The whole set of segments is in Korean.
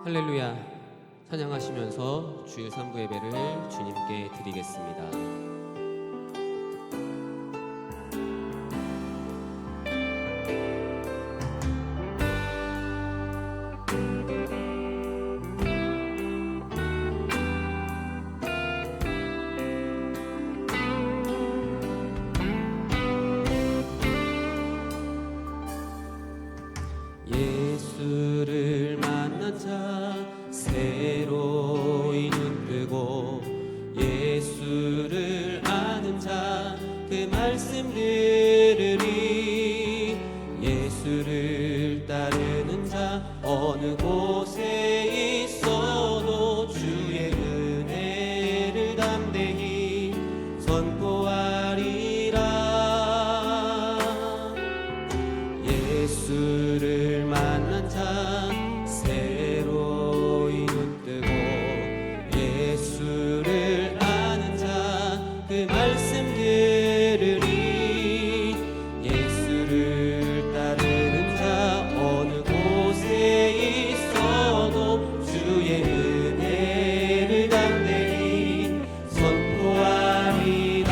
할렐루야. 찬양하시면서 주일 3부 예배를 주님께 드리겠습니다. 예수를 만난 자 새로이 눈 뜨고 예수를 아는 자 그 말씀 들으리. 예수를 따르는 자 어느 곳에 있어도 주의 은혜를 담대히 선포하리라. 예수를 만난 자 새로이 눈 뜨고 예수를 아는 자 그 말씀 들으리. 예수를 따르는 자 어느 곳에 있어도 주의 은혜를 담대히 선포하리라.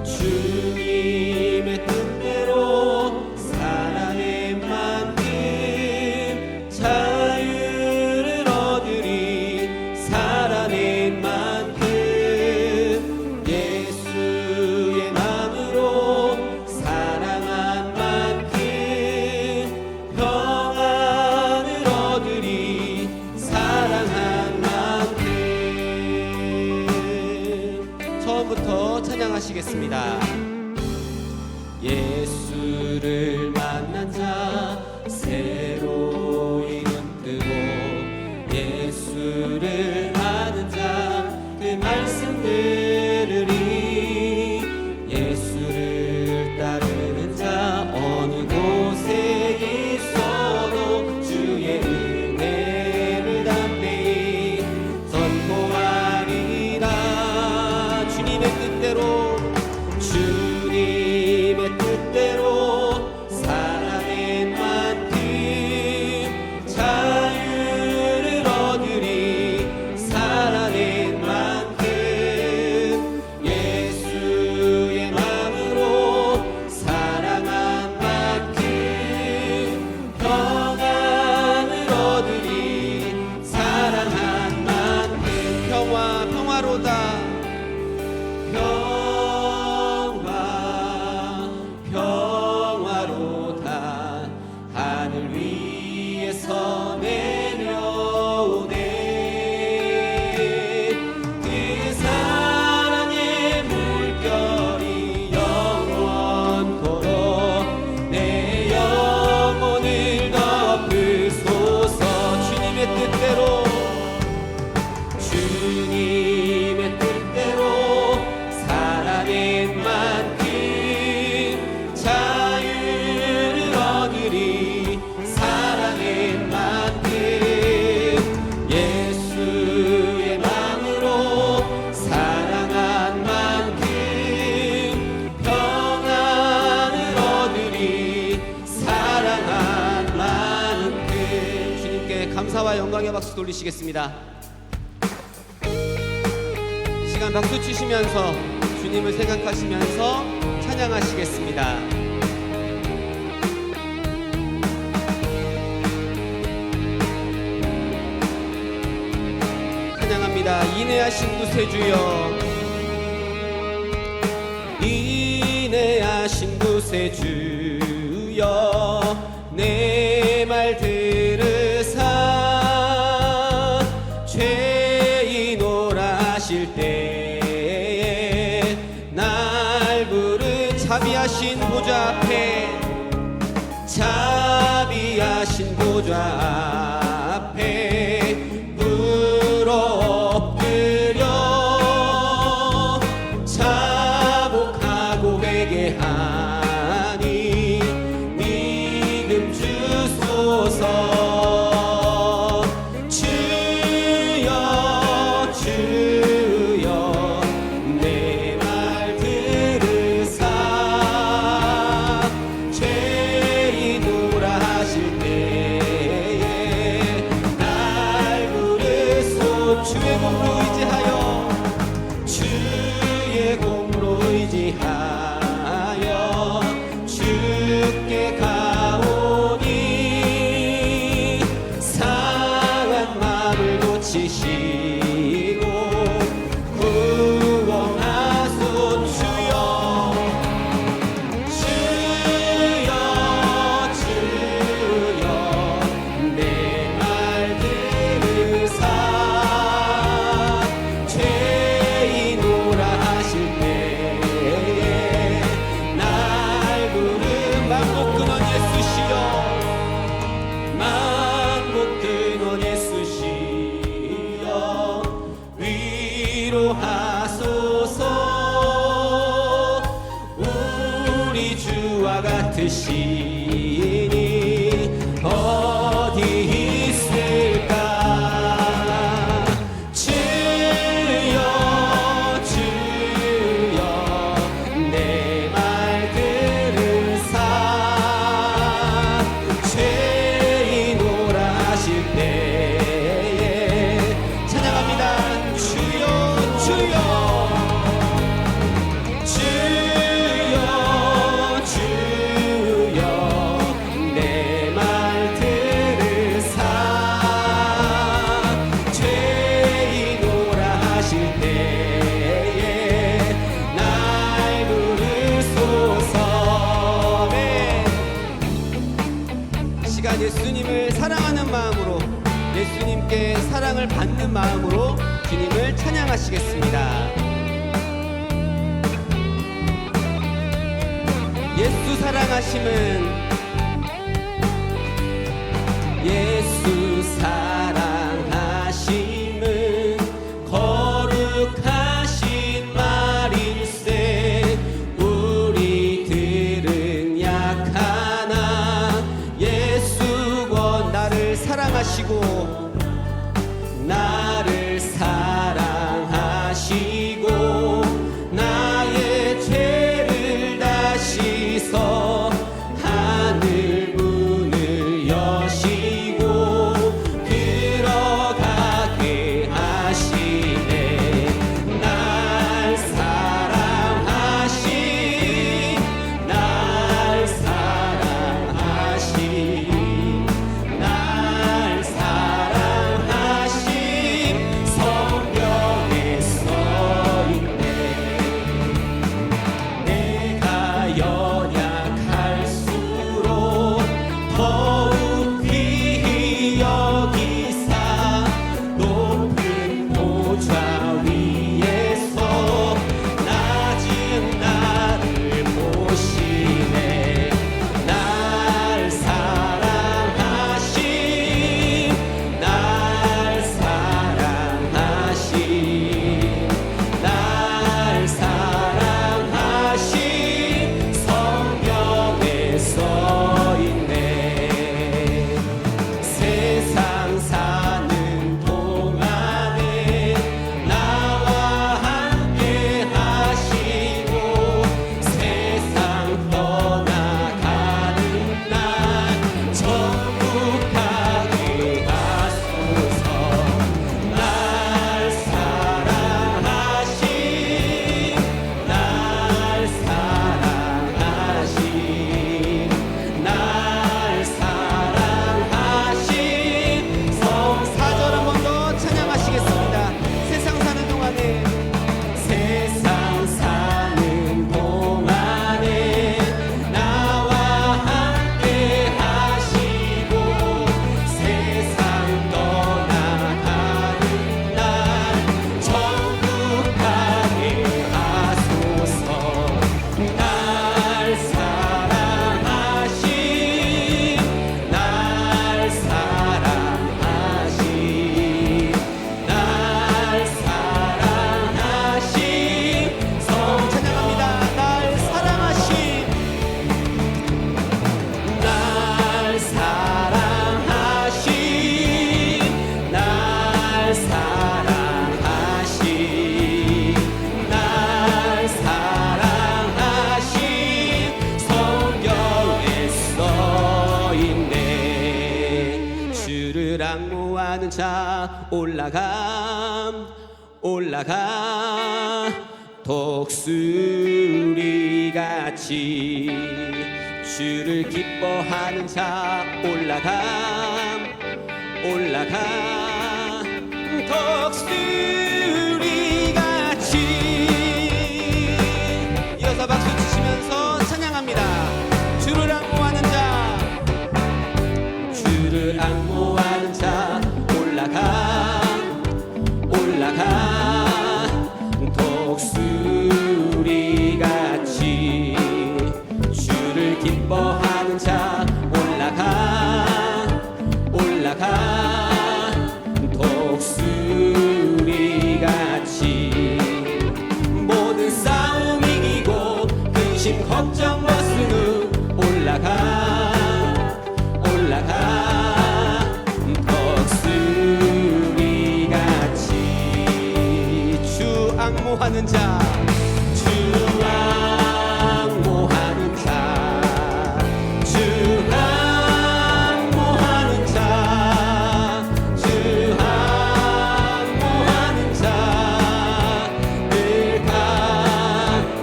주님의 뜻대로 살아낸 만큼 자유를 얻으리. 살아낸 만큼 예수의 마음으로 사랑한 만큼 평안을 얻으리. 사랑한 만큼. 처음부터 찬양하시겠습니다. 예수를 만난 자 새로이 눈 뜨고 예수를 아는 자 그 말씀 들으리. 예수를 따르는 자 어느 곳에 있어도 주의 은혜를 담대히 선포하리라. 주님의 뜻대로 주님의 뜻대로 살아낸 만큼 자유를 얻으리. 살아낸 만큼 예수의 마음으로 사랑한 만큼 평안을 얻으리. 사랑한 만큼 평화로다. 평화로다. 하늘 위에서 내려오네. 그 사랑의 물결이 영원토록 내 영혼을 덮으소서. 주님의 뜻대로 주님의 뜻대로 살아낸 만큼 자유를 얻으리. 살아낸 만큼 예수의 마음으로 사랑한 만큼 평안을 얻으리. 사랑한 만큼. 주님께 감사와 영광의 박수 돌리시겠습니다. 이 시간 박수 치시면서 주님을 생각하시면서 찬양하시겠습니다. 찬양합니다. 인내하신 구세주여. 인내하신 구세주여 내 말 들으사 죄인오라 하실 때에 날 부른 자비하신 보좌 앞에 자비하신 보좌 앞에 물어 엎드려 자복하고 회개하니 믿음 주소서. 주여 주여 내 말 들으사 죄인오라 하실 때 시간 예수님을 사랑하는 마음으로, 예수님께 사랑을 받는 마음으로 주님을 찬양하시겠습니다. 예수 사랑하심은, 예수 사랑하심은 거룩하신 말일세. 우리들은 약하나 예수 곧 나를 사랑하시고, 나를 사랑하시고 나의 죄를 다 씻어 하늘 문을 여시고 들어가게 하시네. 날 사랑하신, 날 사랑하신, 날 사랑하신 성경에 써있네. 내가 연약할수록 더욱 귀히 여기사 높은 보좌 위에서 낮은 나를 보시네. 날 사랑하신, 날 사랑하신, 날 사랑하신 성경에 써있네. 세상 사는 동안에 나와 함께 하시고 세상 떠나가는 날 천국 가게 하소서. 날 사랑하신, 날 사랑하신, 날 사랑하신 성 4절 한 번 더 찬양하시겠습니다. 세상 사는 동안에, 세상 사는 동안에 나와 함께 하시고 세상 떠나가는 날 천국 가게 하소서. 날 사랑하신, 날 사랑하신, 날 사랑하신 성 찬양합니다. 날 사랑하신, 날 사랑하신, 날 사랑하신, 날 사랑하신 성경에 써있네. 주를 앙모하는 자 올라가 독수리같이. 주를 기뻐하는 자 올라가 독수리같이. 이어서 박수 치시면서 찬양합니다. 주를 앙모하는 자, 주를 앙모하는 자 올라가 독수리같이. 주를 기뻐하는 자 올라가 독수리같이. 모든 싸움 이기고 근심 걱정 벗은 후 올라가 독수리같이. 주 앙모하는 자, 주 앙모하는 자, 주 앙모하는 자, 주 앙모하는 자, 늘가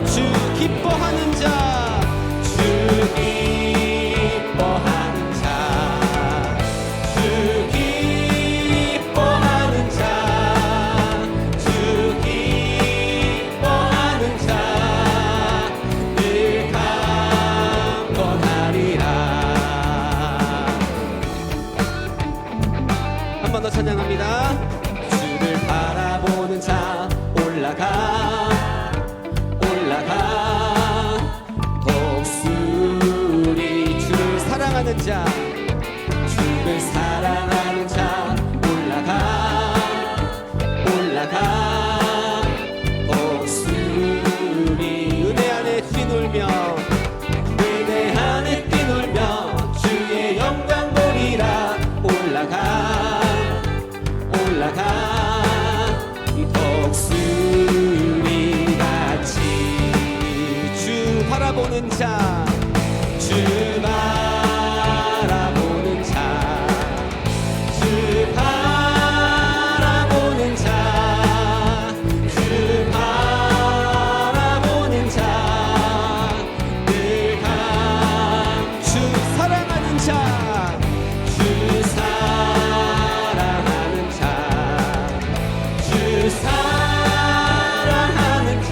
주 기뻐하는 자, 주 기뻐하는 자, 주 기뻐하는 자, 주 기뻐하는 찬양합니다. 주를 바라보는 자 올라가 독수리 주를 사랑하는 자 주를 사랑하는 자 올라가 독수리 은혜 안에 뛰놀며 주의 영광 보리라 올라가 이 독수리 같이 주 바라보는 자 주 바라보는 자 주 바라보는 자 주 바라보는 자 늘 주 사랑하는 자 주 사랑하는 자 주 사랑하는 자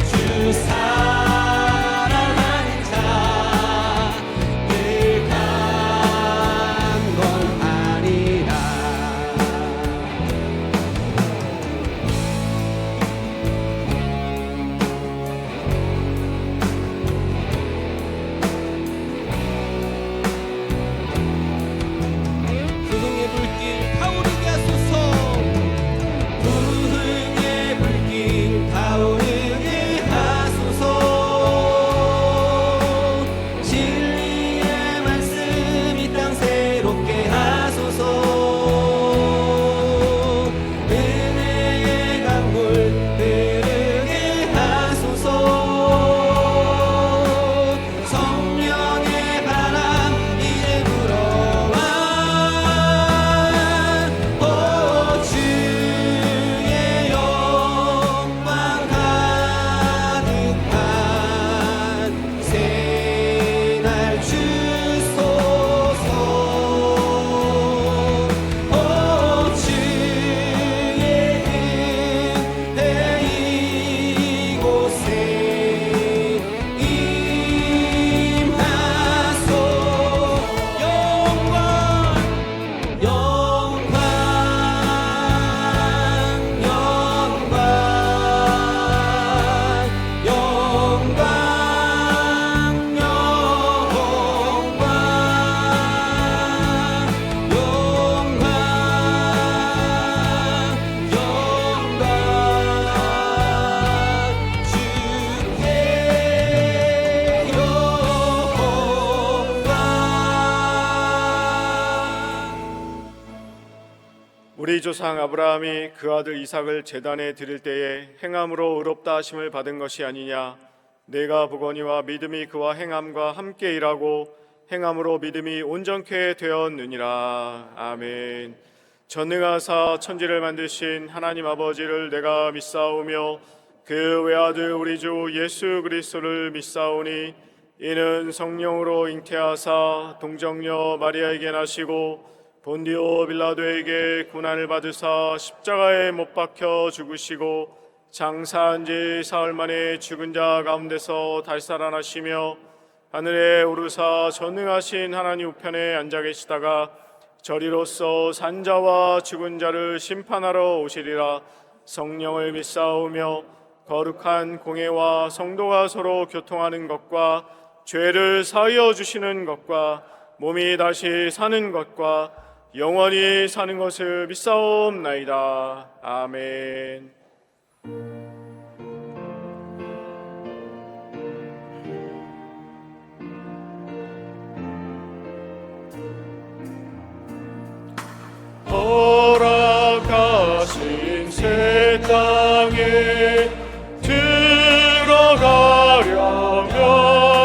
주 사랑하는 자 늘 간 건 아니라 부흥의 불길 타오르게 하소서 부흥의 불길 타오르게 하소서 진리의 말씀 이 땅 새롭게 하소서 은혜의 강물 흐르게 하소서 성령의 바람 이제 불어와 오 주의 영광 가득한 새날 주소서 오 주의 은혜 이곳에 임하소 영광 우리 조상 아브라함이 그 아들 이삭을 제단에 드릴 때에 행함으로 의롭다 하심을 받은 것이 아니냐. 내가 보거니와 믿음이 그와 행함과 함께 일하고 행함으로 믿음이 온전케 되었느니라. 아멘. 전능하사 천지를 만드신 하나님 아버지를 내가 믿사오며 그 외아들 우리 주 예수 그리스도를 믿사오니 이는 성령으로 잉태하사 동정녀 마리아에게 나시고 본디오 빌라도에게 고난을 받으사 십자가에 못 박혀 죽으시고 장사한 지 사흘 만에 죽은 자 가운데서 다시 살아나시며 하늘에 오르사 전능하신 하나님 우편에 앉아 계시다가 저리로서 산자와 죽은 자를 심판하러 오시리라. 성령을 믿사오며 거룩한 공회와 성도가 서로 교통하는 것과 죄를 사하여 주시는 것과 몸이 다시 사는 것과 영원히 사는 것을 믿사옵나이다. 아멘. 허락하신 새 땅에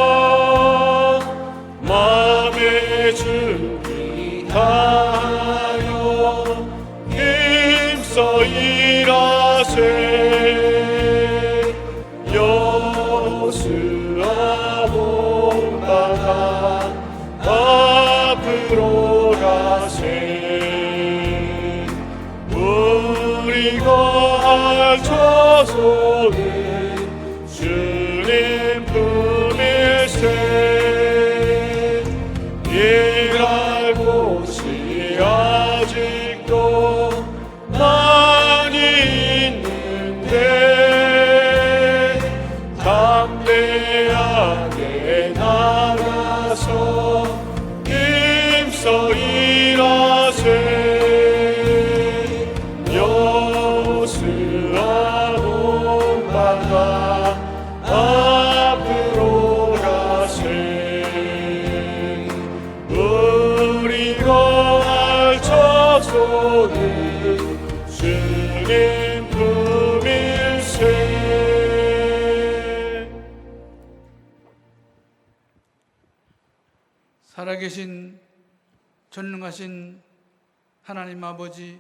들어가려면 마음의 준비 하여 힘써 일하세. 여수아 본바다 앞으로 가세. 우리가 저소는 주님 품일세. 일할 곳이 아직 소는 주님 품일세. 살아계신 전능하신 하나님 아버지,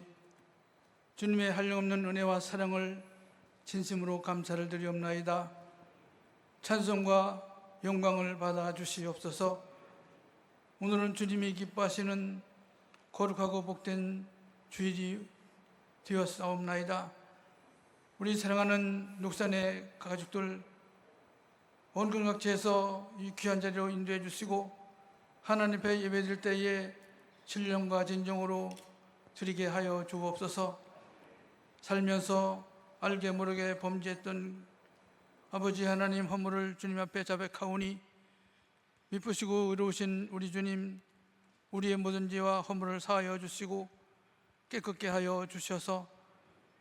주님의 한량없는 은혜와 사랑을 진심으로 감사를 드리옵나이다. 찬송과 영광을 받아 주시옵소서. 오늘은 주님이 기뻐하시는 거룩하고 복된 주일이 되었사옵나이다. 우리 사랑하는 녹산의 가족들 온갖각지에서 이 귀한 자리로 인도해 주시고 하나님 앞에 예배드릴 때에 신령과 진정으로 드리게 하여 주옵소서. 살면서 알게 모르게 범죄했던 아버지 하나님 허물을 주님 앞에 자백하오니 미쁘시고 의로우신 우리 주님, 우리의 모든 죄와 허물을 사하여 주시고 깨끗게 하여 주셔서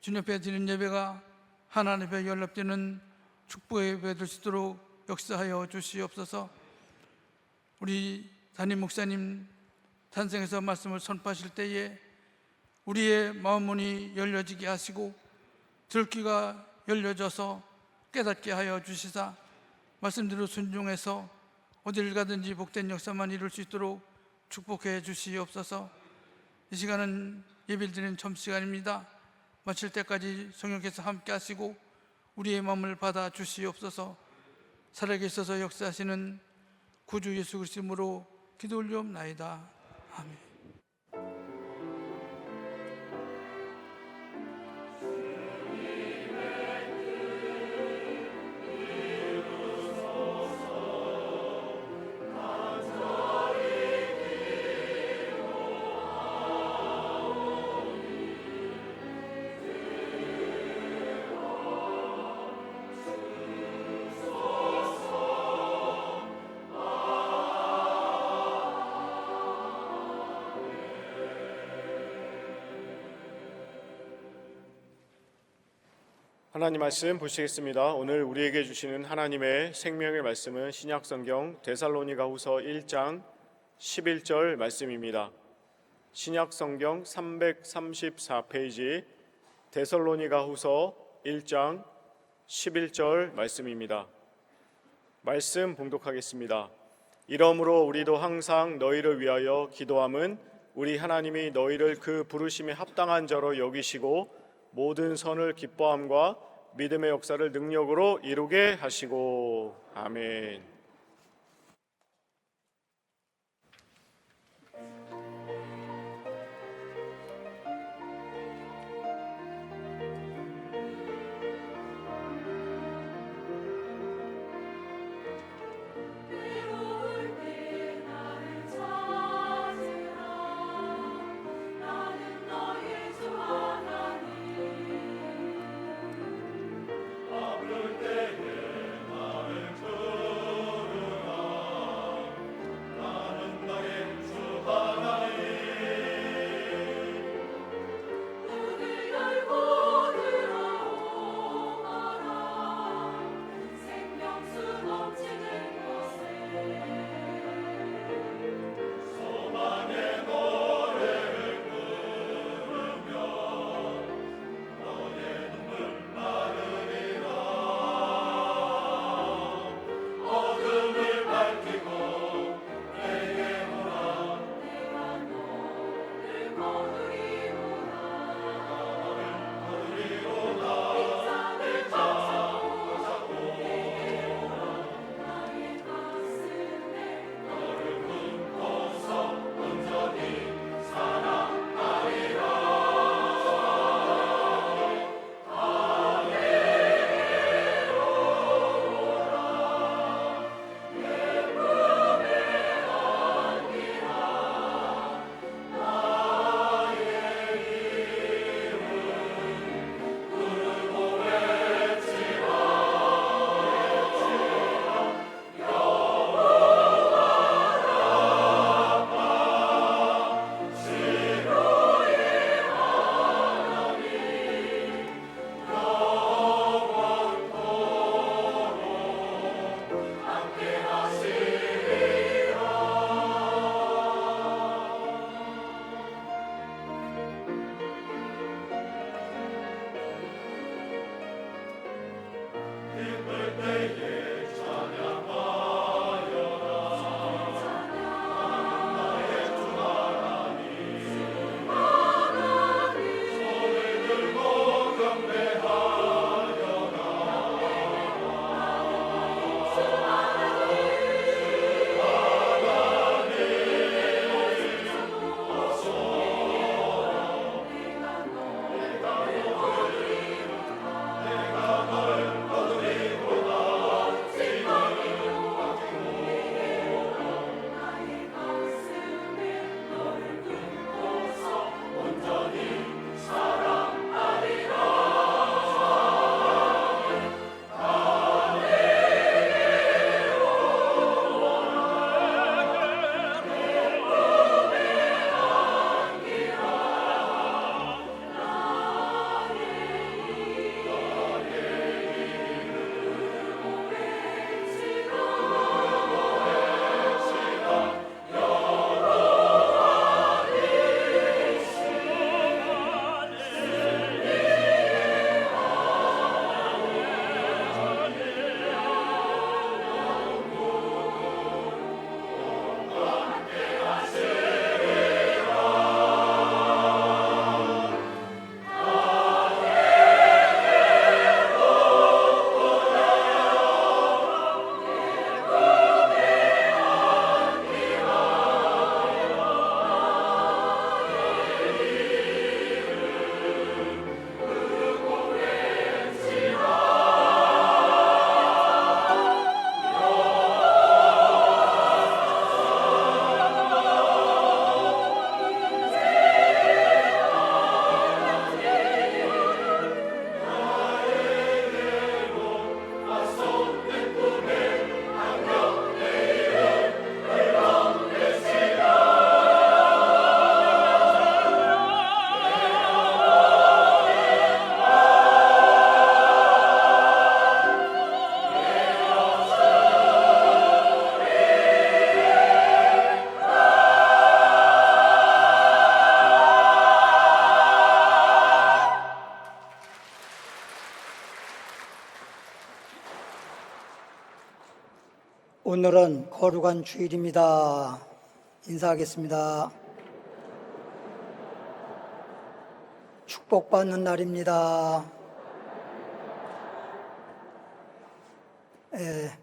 주님 앞에 드리는 예배가 하나님 앞에 연락되는 축복의 예배 될 수 있도록 역사하여 주시옵소서. 우리 담임 목사님 탄생에서 말씀을 선포하실 때에 우리의 마음 문이 열려지게 하시고 들귀가 열려져서 깨닫게 하여 주시사 말씀대로 순종해서 어디를 가든지 복된 역사만 이룰 수 있도록 축복해 주시옵소서. 이 시간은 예배를 드리는 점시간입니다. 마칠 때까지 성령께서 함께 하시고 우리의 마음을 받아 주시옵소서. 살아계셔서 역사하시는 구주 예수 그리스도 이름으로 기도 올리옵나이다. 아멘. 하나님 말씀 보시겠습니다. 오늘 우리에게 주시는 하나님의 생명의 말씀은 신약성경 데살로니가후서 1장 11절 말씀입니다. 신약성경 334페이지 데살로니가후서 1장 11절 말씀입니다. 말씀 봉독하겠습니다. 이러므로 우리도 항상 너희를 위하여 기도함은 우리 하나님이 너희를 그 부르심에 합당한 자로 여기시고 모든 선을 기뻐함과 믿음의 역사를 능력으로 이루게 하시고. 아멘. 오늘은 거룩한 주일입니다. 인사하겠습니다. 축복받는 날입니다.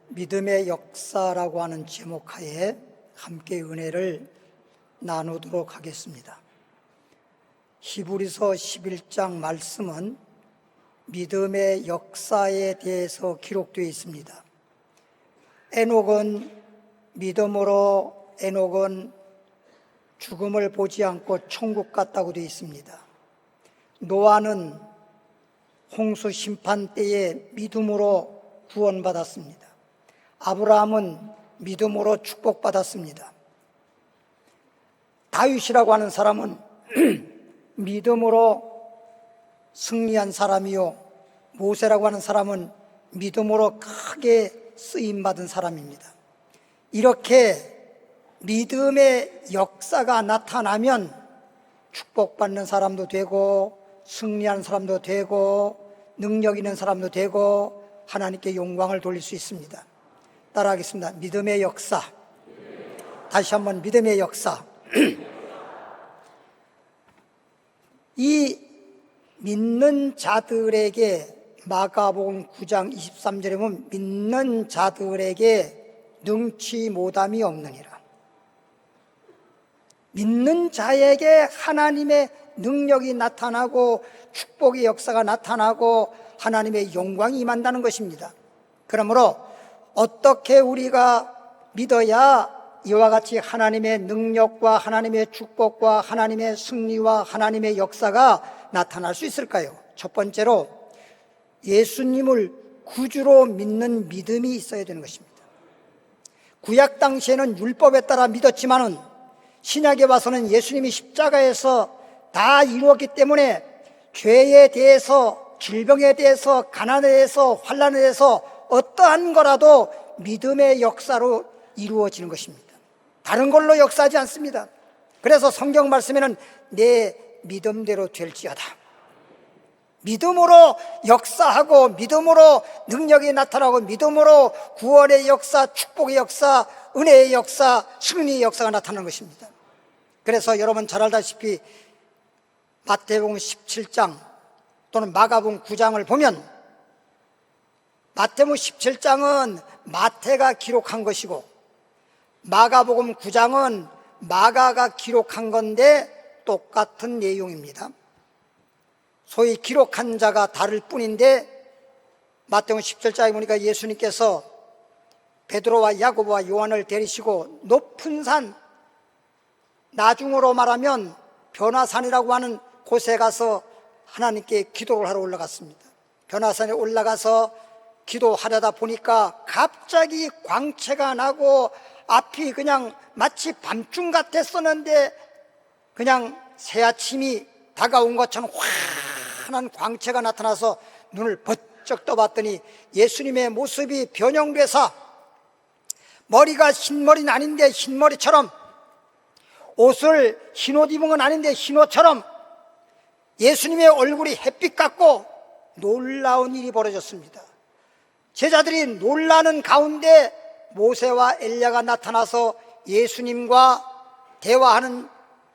믿음의 역사라고 하는 제목하에 함께 은혜를 나누도록 하겠습니다. 히브리서 11장 말씀은 믿음의 역사에 대해서 기록되어 있습니다. 에녹은 믿음으로 에녹은 죽음을 보지 않고 천국 갔다고 되어 있습니다. 노아는 홍수 심판 때에 믿음으로 구원받았습니다. 아브라함은 믿음으로 축복받았습니다. 다윗이라고 하는 사람은 믿음으로 승리한 사람이요, 모세라고 하는 사람은 믿음으로 크게 쓰임받은 사람입니다. 이렇게 믿음의 역사가 나타나면 축복받는 사람도 되고 승리하는 사람도 되고 능력 있는 사람도 되고 하나님께 영광을 돌릴 수 있습니다. 따라하겠습니다. 믿음의 역사. 다시 한번 믿음의 역사. 이 믿는 자들에게 마가복음 9장 23절에 보면 믿는 자들에게 능치 못함이 없느니라. 믿는 자에게 하나님의 능력이 나타나고 축복의 역사가 나타나고 하나님의 영광이 임한다는 것입니다. 그러므로 어떻게 우리가 믿어야 이와 같이 하나님의 능력과 하나님의 축복과 하나님의 승리와 하나님의 역사가 나타날 수 있을까요? 첫 번째로 예수님을 구주로 믿는 믿음이 있어야 되는 것입니다. 구약 당시에는 율법에 따라 믿었지만은 신약에 와서는 예수님이 십자가에서 다 이루었기 때문에 죄에 대해서, 질병에 대해서, 가난에 대해서, 환난에 대해서 어떠한 거라도 믿음의 역사로 이루어지는 것입니다. 다른 걸로 역사하지 않습니다. 그래서 성경 말씀에는 내 믿음대로 될지어다. 믿음으로 역사하고 믿음으로 능력이 나타나고 믿음으로 구원의 역사, 축복의 역사, 은혜의 역사, 승리의 역사가 나타나는 것입니다. 그래서 여러분 잘 알다시피 마태복음 17장 또는 마가복음 9장을 보면 마태복음 17장은 마태가 기록한 것이고 마가복음 9장은 마가가 기록한 건데 똑같은 내용입니다. 소위 기록한 자가 다를 뿐인데 마태복음 17장에 보니까 예수님께서 베드로와 야고보와 요한을 데리시고 높은 산, 나중으로 말하면 변화산이라고 하는 곳에 가서 하나님께 기도를 하러 올라갔습니다. 변화산에 올라가서 기도하려다 보니까 갑자기 광채가 나고 앞이 그냥 마치 밤중 같았었는데 그냥 새아침이 다가온 것처럼 환한 광채가 나타나서 눈을 번쩍 떠봤더니 예수님의 모습이 변형돼서 머리가 흰머리는 아닌데 흰머리처럼, 옷을 흰옷 입은 건 아닌데 흰옷처럼 예수님의 얼굴이 햇빛 같고 놀라운 일이 벌어졌습니다. 제자들이 놀라는 가운데 모세와 엘리야가 나타나서 예수님과 대화하는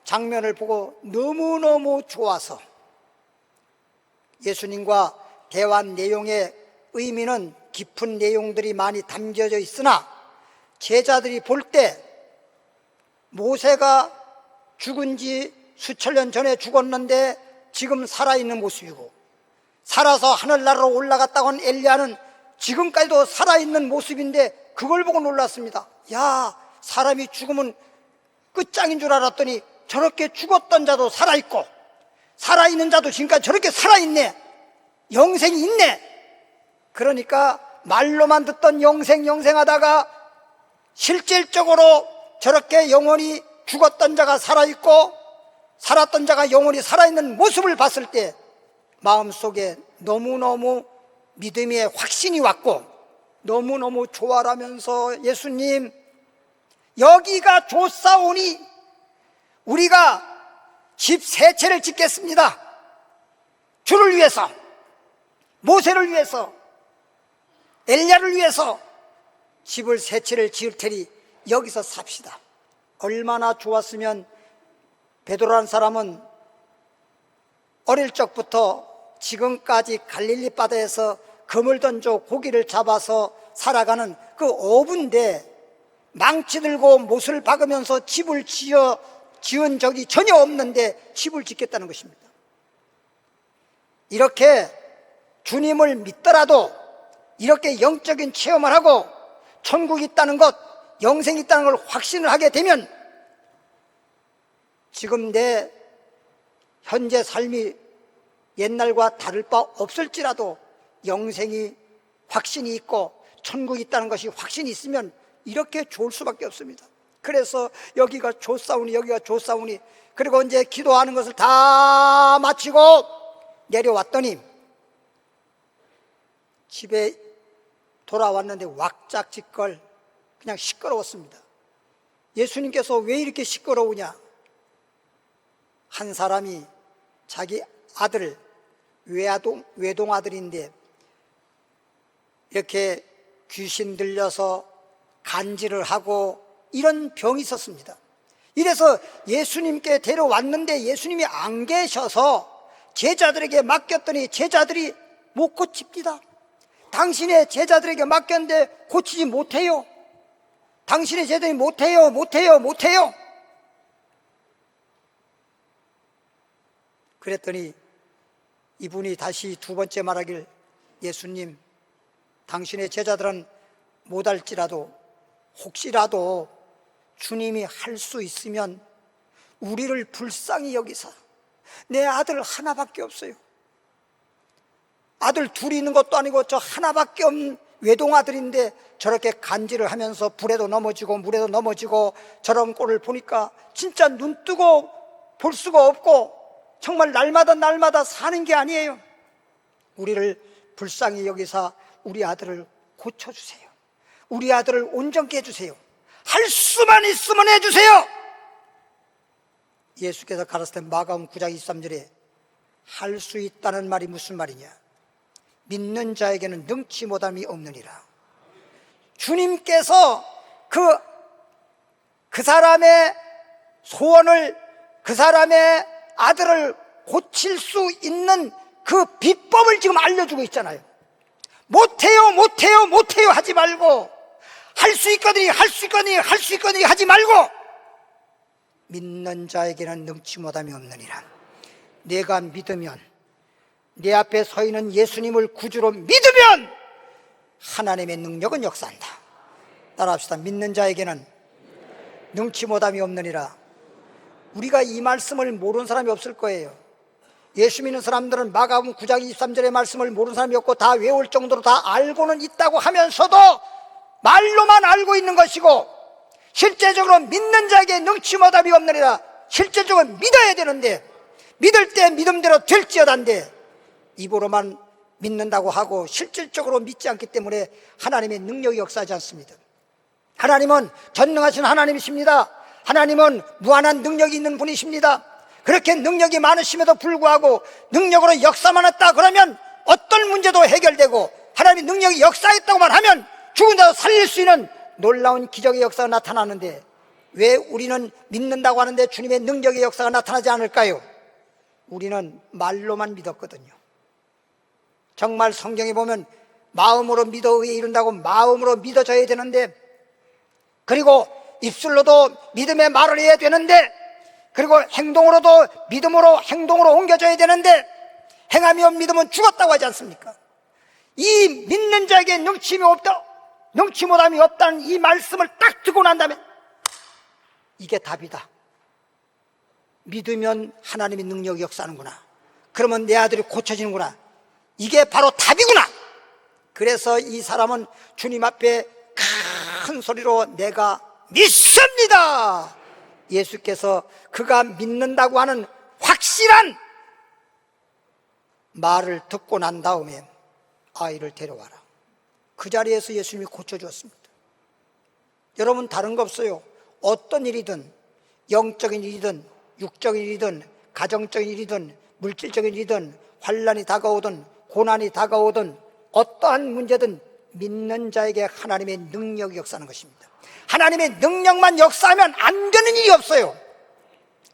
장면을 보고 너무너무 좋아서, 예수님과 대화한 내용의 의미는 깊은 내용들이 많이 담겨져 있으나 제자들이 볼 때 모세가 죽은 지 수천 년 전에 죽었는데 지금 살아있는 모습이고, 살아서 하늘나라로 올라갔다고 하는 엘리야는 지금까지도 살아있는 모습인데 그걸 보고 놀랐습니다. 야, 사람이 죽으면 끝장인 줄 알았더니 저렇게 죽었던 자도 살아있고 살아있는 자도 지금까지 저렇게 살아있네, 영생이 있네. 그러니까 말로만 듣던 영생하다가 실질적으로 저렇게 영원히 죽었던 자가 살아있고 살았던 자가 영원히 살아있는 모습을 봤을 때 마음속에 너무너무 믿음의 확신이 왔고 너무너무 좋아라면서 예수님, 여기가 좋사오니 우리가 집 세 채를 짓겠습니다. 주를 위해서, 모세를 위해서, 엘리야를 위해서, 집을 세 채를 지을 테니 여기서 삽시다. 얼마나 좋았으면 베드로라는 사람은 어릴 적부터 지금까지 갈릴리 바다에서 금을 던져 고기를 잡아서 살아가는 그 어부인데 망치 들고 못을 박으면서 집을 지은 적이 전혀 없는데 집을 짓겠다는 것입니다. 이렇게 주님을 믿더라도 이렇게 영적인 체험을 하고 천국이 있다는 것, 영생이 있다는 걸 확신을 하게 되면 지금 내 현재 삶이 옛날과 다를 바 없을지라도 영생이 확신이 있고 천국이 있다는 것이 확신이 있으면 이렇게 좋을 수밖에 없습니다. 그래서 여기가 좋사오니 여기가 좋사오니, 그리고 이제 기도하는 것을 다 마치고 내려왔더니 집에 돌아왔는데 왁작지껄 그냥 시끄러웠습니다. 예수님께서 왜 이렇게 시끄러우냐? 한 사람이 자기 아들, 외동 아들인데 이렇게 귀신 들려서 간질을 하고 이런 병이 있었습니다. 이래서 예수님께 데려왔는데 예수님이 안 계셔서 제자들에게 맡겼더니 제자들이 못 고칩니다. 당신의 제자들에게 맡겼는데 고치지 못해요. 당신의 제자들이 못해요. 그랬더니 이분이 다시 두 번째 말하길, 예수님, 당신의 제자들은 못할지라도 혹시라도 주님이 할 수 있으면 우리를 불쌍히 여기사, 내 아들 하나밖에 없어요. 아들 둘이 있는 것도 아니고 저 하나밖에 없는 외동아들인데 저렇게 간질을 하면서 불에도 넘어지고 물에도 넘어지고 저런 꼴을 보니까 진짜 눈 뜨고 볼 수가 없고 정말 날마다 사는 게 아니에요. 우리를 불쌍히 여기사 우리 아들을 고쳐주세요. 우리 아들을 온전케 해주세요. 할 수만 있으면 해주세요. 예수께서 가르칠 때 마가음 9장 23절에 할 수 있다는 말이 무슨 말이냐? 믿는 자에게는 능치 못함이 없느니라. 주님께서 그 사람의 소원을, 그 사람의 아들을 고칠 수 있는 그 비법을 지금 알려주고 있잖아요. 못해요 하지 말고, 할 수 있거든요 하지 말고, 믿는 자에게는 능치 못함이 없느니라. 내가 믿으면, 내 앞에 서 있는 예수님을 구주로 믿으면 하나님의 능력은 역사한다. 따라합시다. 믿는 자에게는 능치 못함이 없느니라. 우리가 이 말씀을 모르는 사람이 없을 거예요. 예수 믿는 사람들은 마가복음 9장 23절의 말씀을 모르는 사람이 없고 다 외울 정도로 다 알고는 있다고 하면서도 말로만 알고 있는 것이고, 실제적으로 믿는 자에게 능치 못함이 없느니라. 실제적으로 믿어야 되는데, 믿을 때 믿음대로 될지어다인데 입으로만 믿는다고 하고 실질적으로 믿지 않기 때문에 하나님의 능력이 역사하지 않습니다. 하나님은 전능하신 하나님이십니다. 하나님은 무한한 능력이 있는 분이십니다. 그렇게 능력이 많으심에도 불구하고 능력으로 역사만 했다 그러면 어떤 문제도 해결되고, 하나님의 능력이 역사했다고만 하면 죽은 자도 살릴 수 있는 놀라운 기적의 역사가 나타나는데, 왜 우리는 믿는다고 하는데 주님의 능력의 역사가 나타나지 않을까요? 우리는 말로만 믿었거든요. 정말 성경에 보면 마음으로 믿어 의에 이른다고 마음으로 믿어져야 되는데, 그리고 입술로도 믿음의 말을 해야 되는데, 그리고 행동으로도 믿음으로 행동으로 옮겨져야 되는데, 행함이 없는 믿음은 죽었다고 하지 않습니까? 이 믿는 자에게 능치 못함이 없다는 이 말씀을 딱 듣고 난 다음에 이게 답이다. 믿으면 하나님의 능력이 역사하는구나. 그러면 내 아들이 고쳐지는구나. 이게 바로 답이구나. 그래서 이 사람은 주님 앞에 큰 소리로 내가 믿습니다. 예수께서 그가 믿는다고 하는 확실한 말을 듣고 난 다음에 아이를 데려와라. 그 자리에서 예수님이 고쳐주었습니다. 여러분, 다른 거 없어요. 어떤 일이든, 영적인 일이든 육적인 일이든 가정적인 일이든 물질적인 일이든 환난이 다가오든 고난이 다가오든 어떠한 문제든 믿는 자에게 하나님의 능력이 역사하는 것입니다. 하나님의 능력만 역사하면 안 되는 일이 없어요.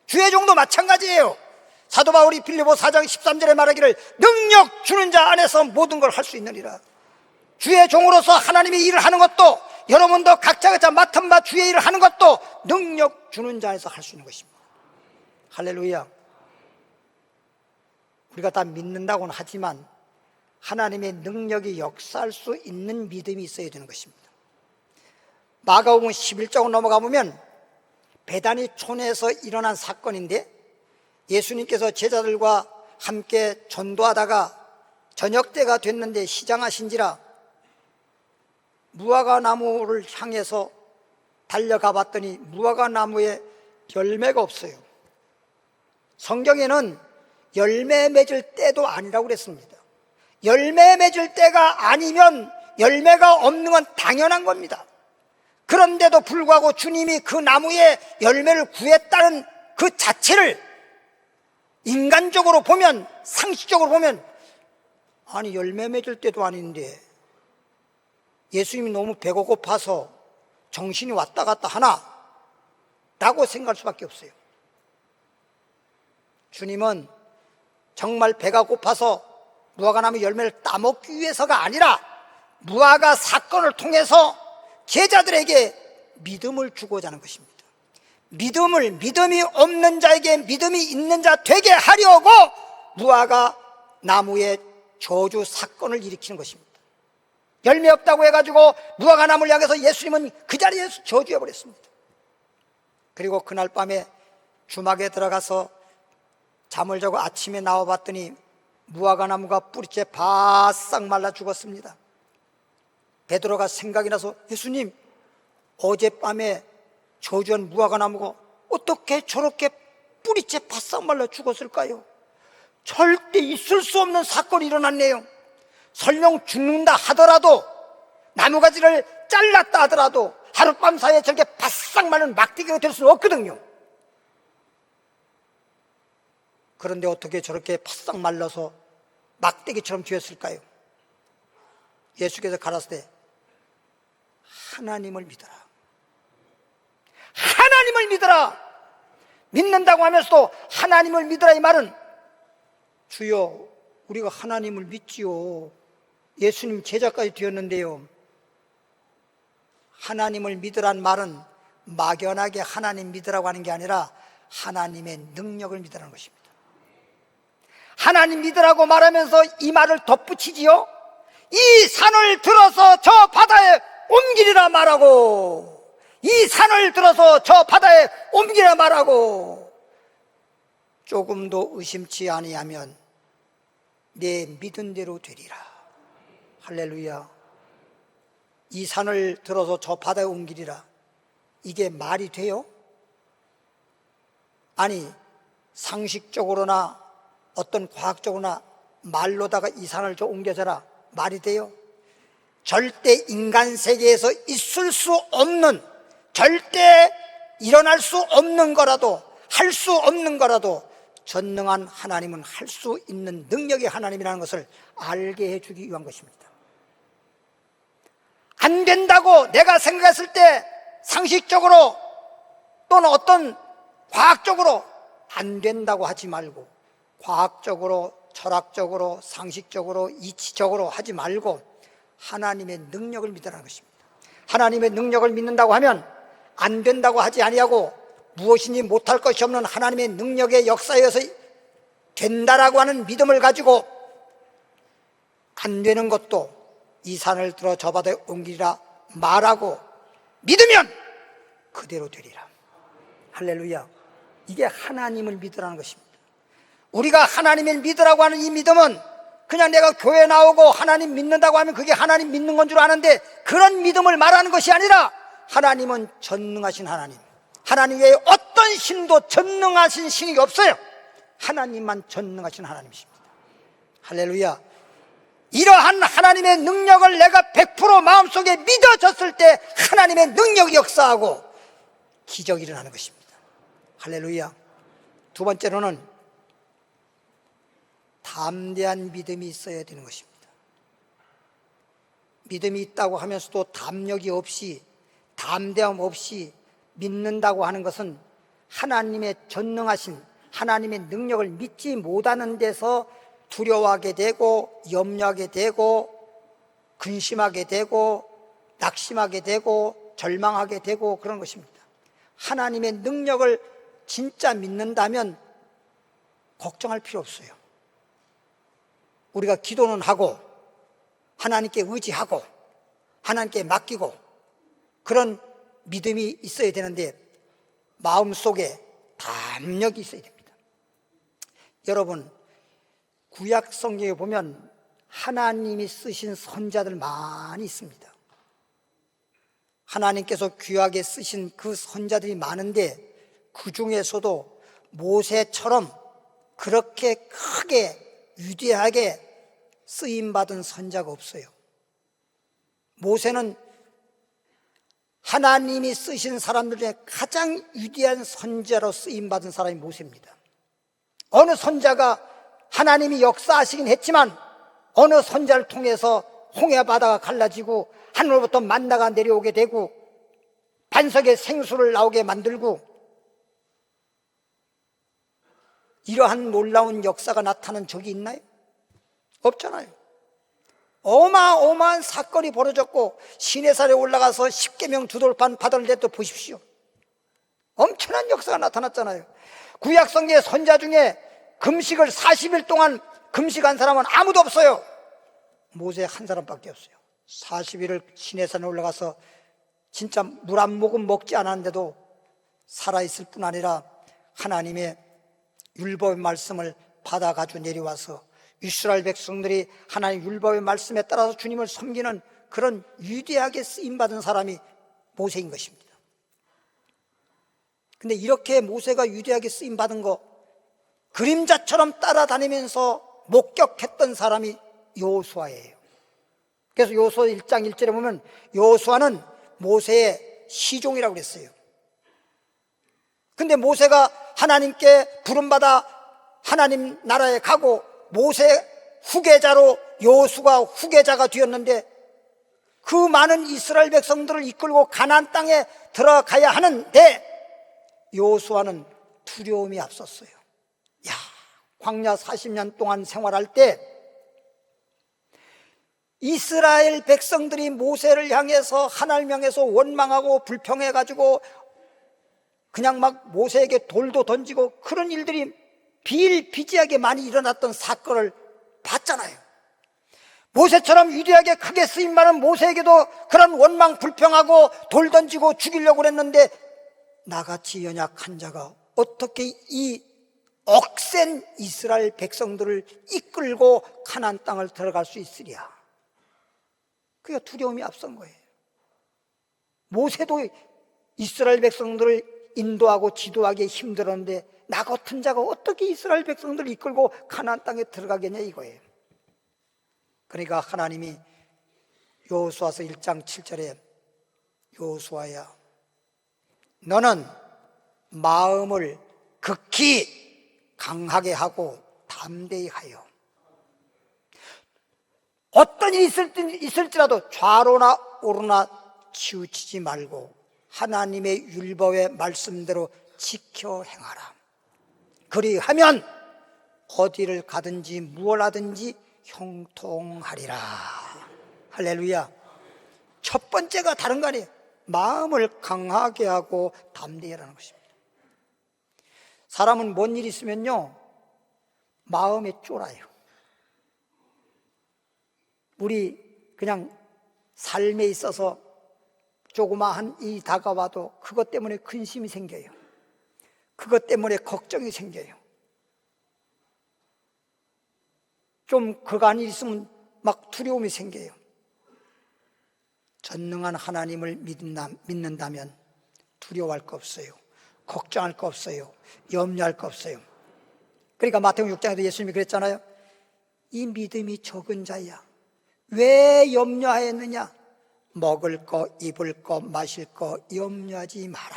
주의 종도 마찬가지예요. 사도 바울이 빌립보 4장 13절에 말하기를 능력 주는 자 안에서 모든 걸 할 수 있느니라. 주의 종으로서 하나님의 일을 하는 것도, 여러분도 각자 맡은 바 주의 일을 하는 것도 능력 주는 자 안에서 할 수 있는 것입니다. 할렐루야. 우리가 다 믿는다고는 하지만 하나님의 능력이 역사할 수 있는 믿음이 있어야 되는 것입니다. 마가복음 11장으로 넘어가 보면 베다니 촌에서 일어난 사건인데, 예수님께서 제자들과 함께 전도하다가 저녁 때가 됐는데 시장하신지라 무화과 나무를 향해서 달려가 봤더니 무화과 나무에 열매가 없어요. 성경에는 열매 맺을 때도 아니라고 그랬습니다. 열매 맺을 때가 아니면 열매가 없는 건 당연한 겁니다. 그런데도 불구하고 주님이 그 나무에 열매를 구했다는 그 자체를 인간적으로 보면, 상식적으로 보면, 아니 열매 맺을 때도 아닌데 예수님이 너무 배가 고파서 정신이 왔다 갔다 하나? 라고 생각할 수밖에 없어요. 주님은 정말 배가 고파서 무화과 나무 열매를 따먹기 위해서가 아니라 무화과 사건을 통해서 제자들에게 믿음을 주고자 하는 것입니다. 믿음이 없는 자에게 믿음이 있는 자 되게 하려고 무화과 나무의 저주 사건을 일으키는 것입니다. 열매 없다고 해가지고 무화과 나무를 향해서 예수님은 그 자리에서 저주해 버렸습니다. 그리고 그날 밤에 주막에 들어가서 잠을 자고 아침에 나와 봤더니 무화과 나무가 뿌리째 바싹 말라 죽었습니다. 베드로가 생각이 나서, 예수님, 어젯밤에 저주한 무화과 나무가 어떻게 저렇게 뿌리째 바싹 말라 죽었을까요? 절대 있을 수 없는 사건이 일어났네요. 설령 죽는다 하더라도, 나무가지를 잘랐다 하더라도 하룻밤 사이에 저렇게 바싹 마른 막대기가 될 수는 없거든요. 그런데 어떻게 저렇게 바싹 말라서 막대기처럼 되었을까요? 예수께서 가라사대 하나님을 믿어라. 하나님을 믿어라. 믿는다고 하면서도 하나님을 믿어라 이 말은, 주여 우리가 하나님을 믿지요. 예수님 제자까지 되었는데요. 하나님을 믿으란 말은 막연하게 하나님 믿으라고 하는 게 아니라 하나님의 능력을 믿으라는 것입니다. 하나님 믿으라고 말하면서 이 말을 덧붙이지요. 이 산을 들어서 저 바다에 옮기리라 말하고, 이 산을 들어서 저 바다에 옮기리라 말하고, 조금도 의심치 아니하면 내 믿은 대로 되리라. 할렐루야. 이 산을 들어서 저 바다에 옮기리라. 이게 말이 돼요? 아니, 상식적으로나 어떤 과학적으로나 말로다가 이 산을 저 옮겨져라, 말이 돼요? 절대 인간 세계에서 있을 수 없는, 절대 일어날 수 없는 거라도, 할 수 없는 거라도 전능한 하나님은 할 수 있는 능력의 하나님이라는 것을 알게 해주기 위한 것입니다. 안 된다고 내가 생각했을 때 상식적으로 또는 어떤 과학적으로 안 된다고 하지 말고, 과학적으로, 철학적으로, 상식적으로, 이치적으로 하지 말고 하나님의 능력을 믿으라는 것입니다. 하나님의 능력을 믿는다고 하면 안 된다고 하지 아니하고 무엇이니 못할 것이 없는 하나님의 능력의 역사에 의해서 된다라고 하는 믿음을 가지고, 안 되는 것도 이 산을 들어 저 바다에 옮기리라 말하고 믿으면 그대로 되리라. 할렐루야. 이게 하나님을 믿으라는 것입니다. 우리가 하나님을 믿으라고 하는 이 믿음은 그냥 내가 교회 나오고 하나님 믿는다고 하면 그게 하나님 믿는 건 줄 아는데, 그런 믿음을 말하는 것이 아니라 하나님은 전능하신 하나님, 하나님 외에 어떤 신도 전능하신 신이 없어요. 하나님만 전능하신 하나님이십니다. 할렐루야. 이러한 하나님의 능력을 내가 100% 마음속에 믿어졌을 때 하나님의 능력이 역사하고 기적이 일어나는 것입니다. 할렐루야. 두 번째로는 담대한 믿음이 있어야 되는 것입니다. 믿음이 있다고 하면서도 담력이 없이, 담대함 없이 믿는다고 하는 것은 하나님의 전능하신 하나님의 능력을 믿지 못하는 데서 두려워하게 되고 염려하게 되고 근심하게 되고 낙심하게 되고 절망하게 되고 그런 것입니다. 하나님의 능력을 진짜 믿는다면 걱정할 필요 없어요. 우리가 기도는 하고 하나님께 의지하고 하나님께 맡기고 그런 믿음이 있어야 되는데 마음속에 담력이 있어야 됩니다. 여러분, 구약 성경에 보면 하나님이 쓰신 선자들 많이 있습니다. 하나님께서 귀하게 쓰신 그 선자들이 많은데 그 중에서도 모세처럼 그렇게 크게 위대하게 쓰임받은 선자가 없어요. 모세는 하나님이 쓰신 사람들 중에 가장 위대한 선자로 쓰임받은 사람이 모세입니다. 어느 선자가 하나님이 역사하시긴 했지만 어느 선자를 통해서 홍해 바다가 갈라지고 하늘로부터 만나가 내려오게 되고 반석에 생수를 나오게 만들고 이러한 놀라운 역사가 나타난 적이 있나요? 없잖아요. 어마어마한 사건이 벌어졌고 시내산에 올라가서 십계명 두돌판 바다를 내또 보십시오. 엄청난 역사가 나타났잖아요. 구약성경의 선자 중에 금식을 40일 동안 금식한 사람은 아무도 없어요. 모세 한 사람밖에 없어요. 40일을 시내산에 올라가서 진짜 물 한 모금 먹지 않았는데도 살아있을 뿐 아니라 하나님의 율법의 말씀을 받아가지고 내려와서 이스라엘 백성들이 하나님의 율법의 말씀에 따라서 주님을 섬기는 그런 위대하게 쓰임받은 사람이 모세인 것입니다. 근데 이렇게 모세가 위대하게 쓰임받은 거 그림자처럼 따라다니면서 목격했던 사람이 여호수아예요. 그래서 여호수아 1장 1절에 보면 여호수아는 모세의 시종이라고 그랬어요. 근데 모세가 하나님께 부름받아 하나님 나라에 가고 모세 후계자로 여호수아가 후계자가 되었는데 그 많은 이스라엘 백성들을 이끌고 가나안 땅에 들어가야 하는데 여호수아는 두려움이 앞섰어요. 야, 광야 40년 동안 생활할 때 이스라엘 백성들이 모세를 향해서 하나님 향해서 원망하고 불평해가지고 그냥 막 모세에게 돌도 던지고 그런 일들이 비일비재하게 많이 일어났던 사건을 봤잖아요. 모세처럼 위대하게 크게 쓰임받은 모세에게도 그런 원망 불평하고 돌 던지고 죽이려고 그랬는데 나같이 연약한 자가 어떻게 이 억센 이스라엘 백성들을 이끌고 가나안 땅을 들어갈 수 있으랴. 그게 두려움이 앞선 거예요. 모세도 이스라엘 백성들을 인도하고 지도하기 힘들었는데 나 같은 자가 어떻게 이스라엘 백성들을 이끌고 가나안 땅에 들어가겠냐 이거예요. 그러니까 하나님이 여호수아서 1장 7절에 여호수아야 너는 마음을 극히 강하게 하고 담대히 하여 어떤 일이 있을지라도 좌로나 오로나 치우치지 말고 하나님의 율법의 말씀대로 지켜 행하라. 그리하면 어디를 가든지 무엇을 하든지 형통하리라. 할렐루야. 첫 번째가 다른 거 아니에요. 마음을 강하게 하고 담대히 하라는 것입니다. 사람은 뭔 일이 있으면요 마음에 쫄아요. 우리 그냥 삶에 있어서 조그마한 일이 다가와도 그것 때문에 근심이 생겨요. 그것 때문에 걱정이 생겨요. 좀 그간 일 있으면 막 두려움이 생겨요. 전능한 하나님을 믿는다면 두려워할 거 없어요. 걱정할 거 없어요. 염려할 거 없어요. 그러니까 마태복음 6장에도 예수님이 그랬잖아요. 이 믿음이 적은 자야 왜 염려하였느냐? 먹을 거, 입을 거, 마실 거 염려하지 마라.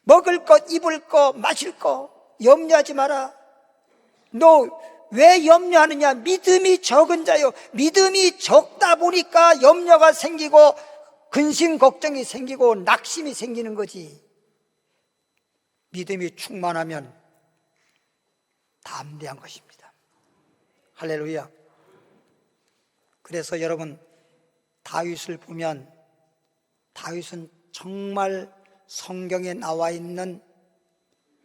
먹을 것, 입을 거, 마실 거 염려하지 마라. 너 왜 염려하느냐? 믿음이 적은 자요. 믿음이 적다 보니까 염려가 생기고 근심 걱정이 생기고 낙심이 생기는 거지. 믿음이 충만하면 담대한 것입니다. 할렐루야. 그래서 여러분, 다윗을 보면 다윗은 정말 성경에 나와 있는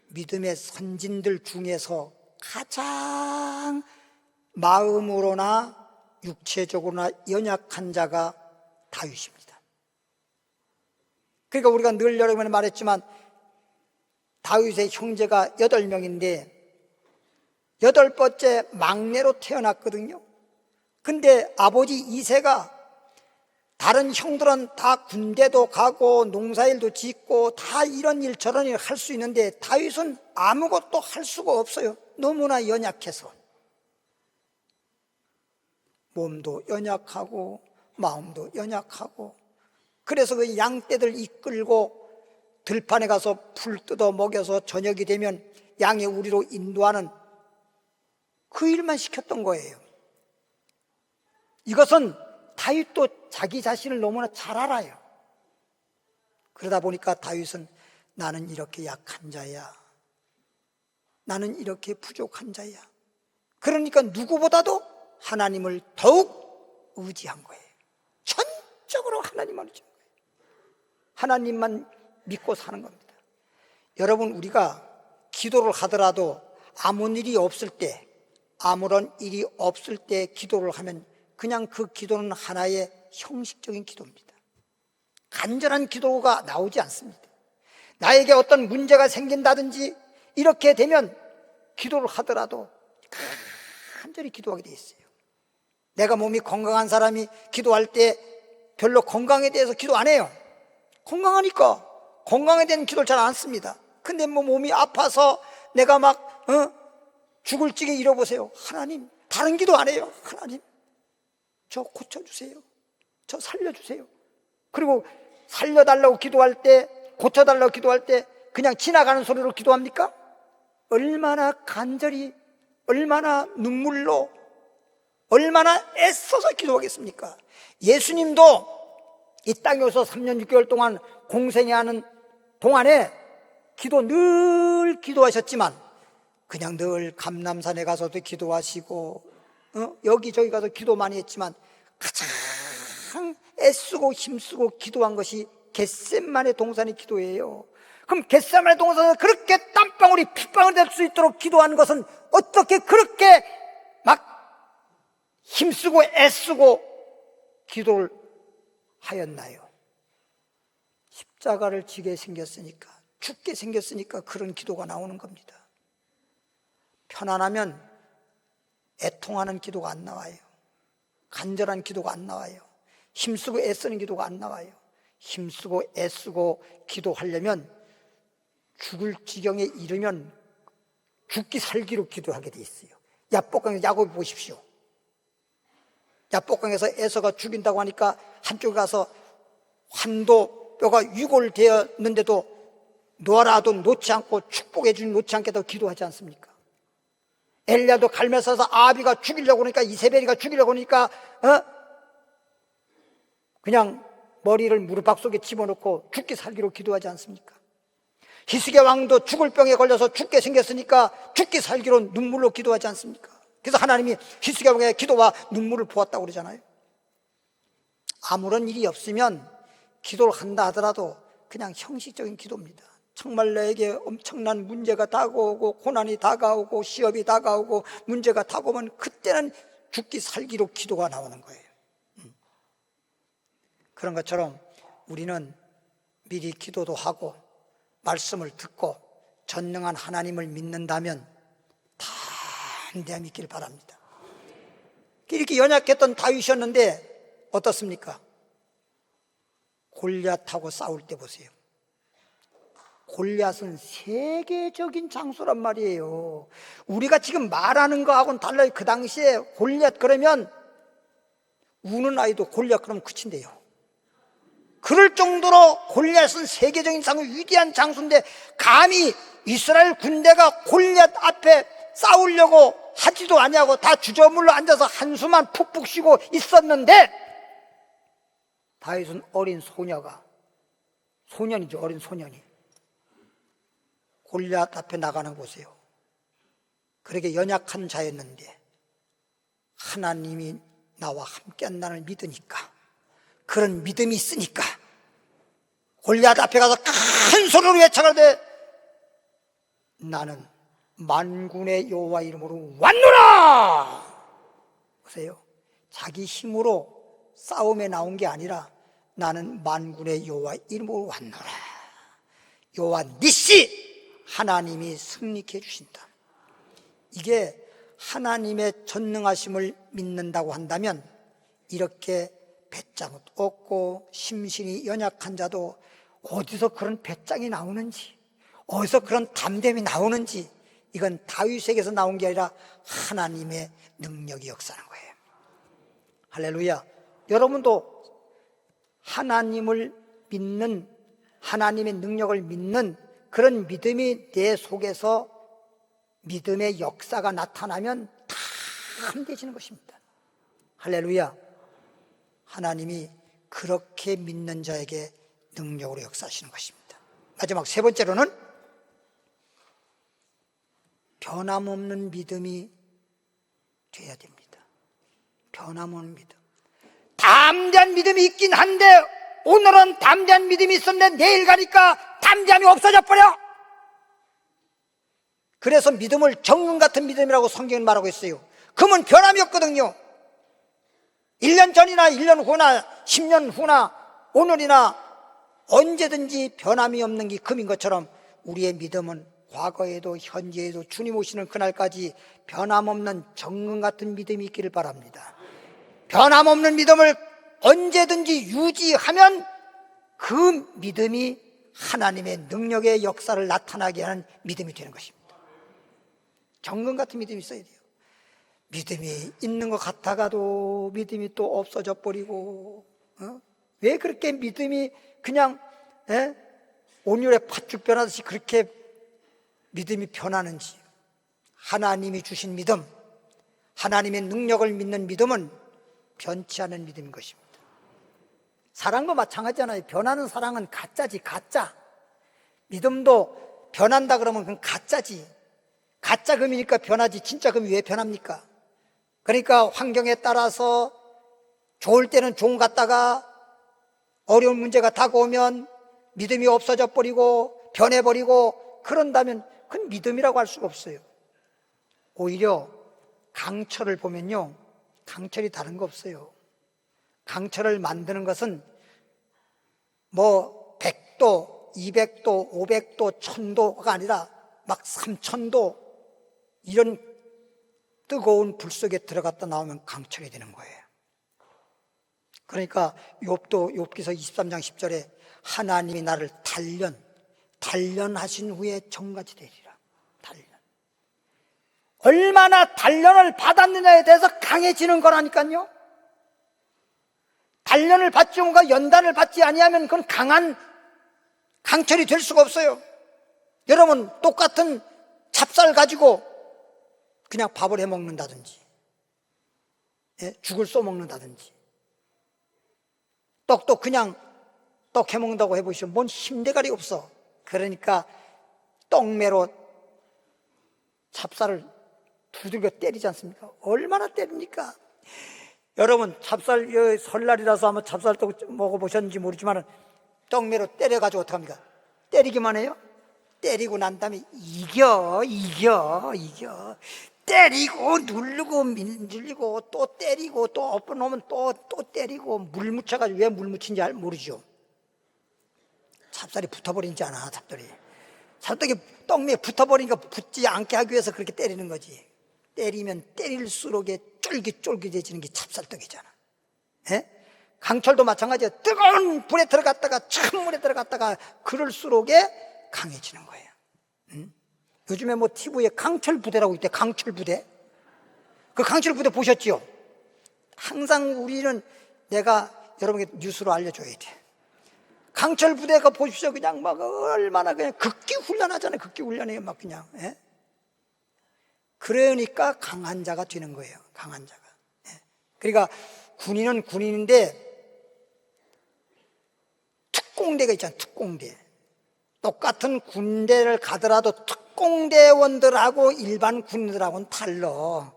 믿음의 선진들 중에서 가장 마음으로나 육체적으로나 연약한 자가 다윗입니다. 그러니까 우리가 늘 여러분에 말했지만 다윗의 형제가 8명인데 8번째 막내로 태어났거든요. 근데 아버지 이새가 다른 형들은 다 군대도 가고 농사일도 짓고 다 이런 일 저런 일 할 수 있는데 다윗은 아무것도 할 수가 없어요. 너무나 연약해서. 몸도 연약하고 마음도 연약하고. 그래서 그 양떼들 이끌고 들판에 가서 풀 뜯어 먹여서 저녁이 되면 양의 우리로 인도하는 그 일만 시켰던 거예요. 이것은 다윗도 자기 자신을 너무나 잘 알아요. 그러다 보니까 다윗은 나는 이렇게 약한 자야. 나는 이렇게 부족한 자야. 그러니까 누구보다도 하나님을 더욱 의지한 거예요. 전적으로 하나님만 의지한 거예요. 하나님만 믿고 사는 겁니다. 여러분, 우리가 기도를 하더라도 아무런 일이 없을 때, 아무런 일이 없을 때 기도를 하면 그냥 그 기도는 하나의 형식적인 기도입니다. 간절한 기도가 나오지 않습니다. 나에게 어떤 문제가 생긴다든지 이렇게 되면 기도를 하더라도 간절히 기도하게 돼 있어요. 내가 몸이 건강한 사람이 기도할 때 별로 건강에 대해서 기도 안 해요. 건강하니까 건강에 대한 기도를 잘 안 씁니다. 근데 뭐 몸이 아파서 내가 막 죽을 찌게 잃어보세요. 하나님, 다른 기도 안 해요. 하나님, 저 고쳐주세요. 저 살려주세요. 그리고 살려달라고 기도할 때, 고쳐달라고 기도할 때 그냥 지나가는 소리로 기도합니까? 얼마나 간절히, 얼마나 눈물로, 얼마나 애써서 기도하겠습니까? 예수님도 이 땅에 오서 3년 6개월 동안 공생애하는 동안에 기도 늘 기도하셨지만 그냥 늘 감람산에 가서도 기도하시고 여기저기 가서 기도 많이 했지만 가장 애쓰고 힘쓰고 기도한 것이 겟세마네 동산의 기도예요. 그럼 겟세마네 동산에서 그렇게 땀방울이 핏방울이 될 수 있도록 기도하는 것은 어떻게 그렇게 막 힘쓰고 애쓰고 기도를 하였나요? 십자가를 지게 생겼으니까, 죽게 생겼으니까 그런 기도가 나오는 겁니다. 편안하면 애통하는 기도가 안 나와요. 간절한 기도가 안 나와요. 힘쓰고 애쓰는 기도가 안 나와요. 힘쓰고 애쓰고 기도하려면 죽을 지경에 이르면 죽기 살기로 기도하게 돼 있어요. 야복강에서 야곱을 보십시오. 야복강에서 에서가 죽인다고 하니까 한쪽에 가서 환도 뼈가 유골되었는데도 놓아라도 놓지 않고 축복해 주니 놓지 않게 더 기도하지 않습니까? 엘리야도 갈매서서 아비가 죽이려고 그러니까, 이세벨이가 죽이려고 그러니까 그냥 머리를 무릎팍 속에 집어넣고 죽기 살기로 기도하지 않습니까? 히스기야 왕도 죽을 병에 걸려서 죽게 생겼으니까 죽기 살기로 눈물로 기도하지 않습니까? 그래서 하나님이 히스기야 왕의 기도와 눈물을 보았다고 그러잖아요. 아무런 일이 없으면 기도를 한다 하더라도 그냥 형식적인 기도입니다. 정말 나에게 엄청난 문제가 다가오고 고난이 다가오고 시험이 다가오고 문제가 다가오면 그때는 죽기 살기로 기도가 나오는 거예요. 그런 것처럼 우리는 미리 기도도 하고 말씀을 듣고 전능한 하나님을 믿는다면 담대함이 있길 바랍니다. 이렇게 연약했던 다윗이었는데 어떻습니까? 골리앗하고 싸울 때 보세요. 골리앗은 세계적인 장수란 말이에요. 우리가 지금 말하는 거하고는 달라요. 그 당시에 골리앗 그러면 우는 아이도 골리앗 그러면 그친대요. 그럴 정도로 골리앗은 세계적인 장수, 위대한 장수인데 감히 이스라엘 군대가 골리앗 앞에 싸우려고 하지도 아니하고 다 주저물러 앉아서 한숨만 푹푹 쉬고 있었는데, 다윗은 어린 소년이죠. 어린 소년이 골리앗 앞에 나가는 거 보세요. 그렇게 연약한 자였는데 하나님이 나와 함께 한다는 믿으니까, 그런 믿음이 있으니까 골리앗 앞에 가서 큰 소리로 외쳐가되 나는 만군의 여호와 이름으로 왔노라. 보세요. 자기 힘으로 싸움에 나온 게 아니라 나는 만군의 여호와 이름으로 왔노라. 여호와 니시, 하나님이 승리케 해주신다. 이게 하나님의 전능하심을 믿는다고 한다면 이렇게 배짱도 없고 심신이 연약한 자도 어디서 그런 배짱이 나오는지, 어디서 그런 담대함이 나오는지, 이건 다윗에게서 나온 게 아니라 하나님의 능력이 역사하는 거예요. 할렐루야. 여러분도 하나님을 믿는, 하나님의 능력을 믿는 그런 믿음이 내 속에서 믿음의 역사가 나타나면 다 함대해지는 것입니다. 할렐루야. 하나님이 그렇게 믿는 자에게 능력으로 역사하시는 것입니다. 마지막 세 번째로는 변함없는 믿음이 돼야 됩니다. 변함없는 믿음. 담대한 믿음이 있긴 한데 오늘은 담대한 믿음이 있었는데 내일 가니까 담대함이 없어져 버려. 그래서 믿음을 정금 같은 믿음이라고 성경은 말하고 있어요. 그러면 변함이 없거든요. 1년 전이나 1년 후나 10년 후나 오늘이나 언제든지 변함이 없는 게 금인 것처럼 우리의 믿음은 과거에도 현재에도 주님 오시는 그날까지 변함없는 정금 같은 믿음이 있기를 바랍니다. 변함없는 믿음을 언제든지 유지하면 그 믿음이 하나님의 능력의 역사를 나타나게 하는 믿음이 되는 것입니다. 정금 같은 믿음이 있어야 돼요. 믿음이 있는 것 같아가도 믿음이 또 없어져 버리고, 왜 그렇게 믿음이 그냥 온유의 팥죽 변하듯이 그렇게 믿음이 변하는지. 하나님이 주신 믿음, 하나님의 능력을 믿는 믿음은 변치 않은 믿음인 것입니다. 사랑도 마찬가지잖아요. 변하는 사랑은 가짜지, 가짜. 믿음도 변한다 그러면 그건 가짜지. 가짜 금이니까 변하지 진짜 금이 왜 변합니까? 그러니까 환경에 따라서 좋을 때는 좋은 것 같다가 어려운 문제가 다가오면 믿음이 없어져 버리고 변해버리고 그런다면 그건 믿음이라고 할 수가 없어요. 오히려 강철을 보면요, 강철이 다른 거 없어요. 강철을 만드는 것은 뭐 100도, 200도, 500도, 1000도가 아니라 막 3000도 이런 뜨거운 불 속에 들어갔다 나오면 강철이 되는 거예요. 그러니까 욥기서 23장 10절에 하나님이 나를 단련하신 후에 정같이 되리라. 단련. 얼마나 단련을 받았느냐에 대해서 강해지는 거라니까요. 단련을 받지 뭔가 연단을 받지 아니하면 그건 강한 강철이 될 수가 없어요. 여러분 똑같은 찹쌀 가지고 그냥 밥을 해 먹는다든지, 죽을 쏘 먹는다든지, 떡도 그냥 떡 해 먹는다고 해보시면 뭔 힘대가리 없어. 그러니까 떡매로 찹쌀을 두들겨 때리지 않습니까? 얼마나 때립니까? 여러분 찹쌀 설날이라서 아마 찹쌀떡 먹어보셨는지 모르지만 떡매로 때려가지고 어떡합니까? 때리기만 해요? 때리고 난 다음에 이겨 때리고 누르고 밀리고 또 때리고 또 엎어놓으면 또 때리고 물 묻혀가지고 왜 물 묻힌지 모르죠. 찹쌀이 붙어버리지 않아. 찹쌀떡이 떡미에 붙어버리니까 붙지 않게 하기 위해서 그렇게 때리는 거지. 때리면 때릴수록 쫄깃쫄깃해지는 게 찹쌀떡이잖아. 강철도 마찬가지야. 뜨거운 불에 들어갔다가 찬물에 들어갔다가 그럴수록에 강해지는 거예요. 요즘에 뭐 TV에 강철 부대라고 있대. 강철 부대. 그 강철 부대 보셨지요? 항상 우리는 내가 여러분에게 뉴스로 알려줘야 돼. 강철 부대가 보십시오. 그냥 막 얼마나 그냥 극기 훈련하잖아요. 극기 훈련이에요. 막 그냥. 그러니까 강한 자가 되는 거예요. 강한 자가. 그러니까 군인은 군인인데 특공대가 있잖아요. 특공대. 똑같은 군대를 가더라도 특공대원들하고 일반 군인들하고는 달라.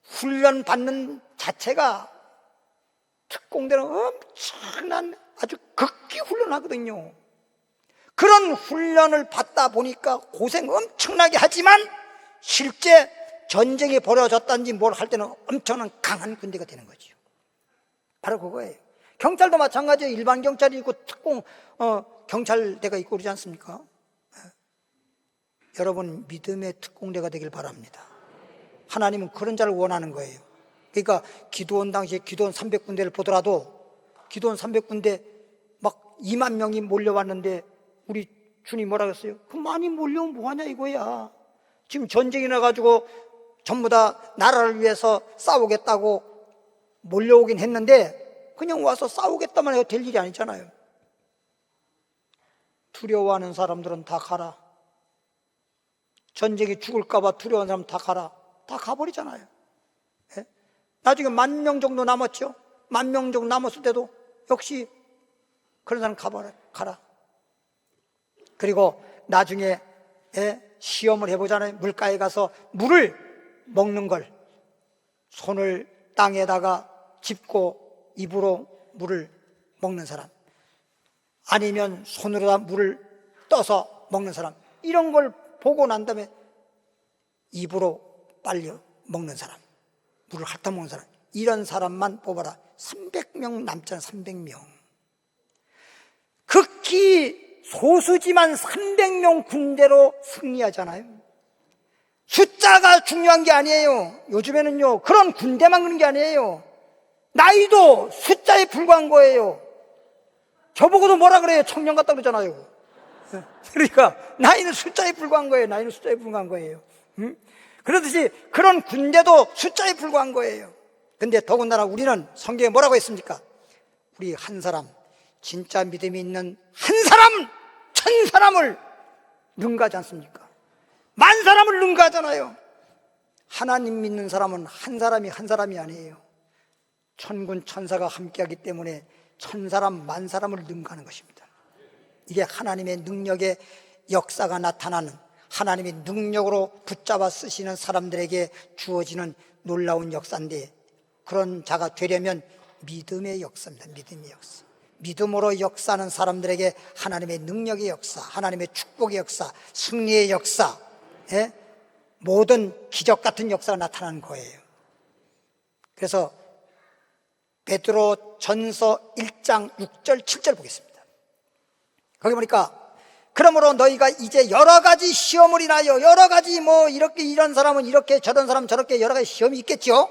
훈련 받는 자체가 특공대는 엄청난 아주 극기 훈련하거든요. 그런 훈련을 받다 보니까 고생 엄청나게 하지만 실제 전쟁이 벌어졌다든지 뭘 할 때는 엄청난 강한 군대가 되는 거죠. 바로 그거예요. 경찰도 마찬가지예요. 일반 경찰이 있고 특공 경찰대가 있고 그러지 않습니까? 여러분 믿음의 특공대가 되길 바랍니다. 하나님은 그런 자를 원하는 거예요. 그러니까 기드온 당시에 기드온 300군대를 보더라도 기드온 300군대 막 2만 명이 몰려왔는데 우리 주님 뭐라 그랬어요? 그 많이 몰려오면 뭐하냐 이거야. 지금 전쟁이 나가지고 전부 다 나라를 위해서 싸우겠다고 몰려오긴 했는데 그냥 와서 싸우겠다만 해도 될 일이 아니잖아요. 두려워하는 사람들은 다 가라. 전쟁이 죽을까 봐 두려워하는 사람 다 가라. 다 가버리잖아요. 예? 나중에 10,000명 정도 남았죠. 10,000명 정도 남았을 때도 역시 그런 사람 가라. 그리고 나중에 시험을 해보잖아요. 물가에 가서 물을 먹는 걸 손을 땅에다가 짚고 입으로 물을 먹는 사람, 아니면 손으로 물을 떠서 먹는 사람, 이런 걸 보고 난 다음에 입으로 빨리 먹는 사람, 물을 핥아 먹는 사람, 이런 사람만 뽑아라. 300명 남잖아. 300명. 극히 소수지만 300명 군대로 승리하잖아요. 숫자가 중요한 게 아니에요. 요즘에는요 그런 군대만 그런 게 아니에요. 나이도 숫자에 불과한 거예요. 저보고도 뭐라 그래요? 청년 같다 그러잖아요. 그러니까 나이는 숫자에 불과한 거예요. 나이는 숫자에 불과한 거예요. 그렇듯이 그런 군대도 숫자에 불과한 거예요. 근데 더군다나 우리는 성경에 뭐라고 했습니까? 우리 한 사람, 진짜 믿음이 있는 한 사람, 1000사람을 능가하지 않습니까? 10,000사람을 능가하잖아요. 하나님 믿는 사람은 한 사람이 아니에요. 천군 천사가 함께하기 때문에 1000사람, 10,000사람을 능가하는 것입니다. 이게 하나님의 능력의 역사가 나타나는, 하나님의 능력으로 붙잡아 쓰시는 사람들에게 주어지는 놀라운 역사인데, 그런 자가 되려면 믿음의 역사입니다. 믿음의 역사. 믿음으로 역사하는 사람들에게 하나님의 능력의 역사, 하나님의 축복의 역사, 승리의 역사, 모든 기적 같은 역사가 나타나는 거예요. 그래서 베드로 전서 1장 6절 7절 보겠습니다. 거기 보니까 그러므로 너희가 이제 여러 가지 시험을 인하여, 여러 가지 뭐 이렇게 이런 사람은 이렇게 저런 사람 저렇게 여러 가지 시험이 있겠죠.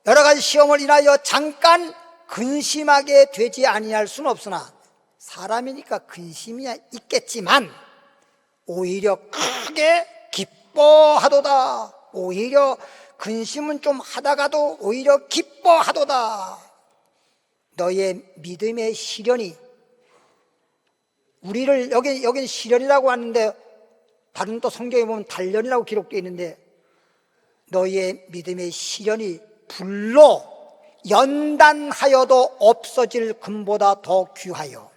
여러 가지 시험을 인하여 잠깐 근심하게 되지 아니할 수는 없으나, 사람이니까 근심이 있겠지만 오히려 크게 기뻐하도다. 오히려 근심은 좀 하다가도 오히려 기뻐하도다. 너의 믿음의 시련이, 우리를 여긴 시련이라고 하는데 다른 또 성경에 보면 단련이라고 기록되어 있는데, 너의 믿음의 시련이 불로 연단하여도 없어질 금보다 더 귀하여,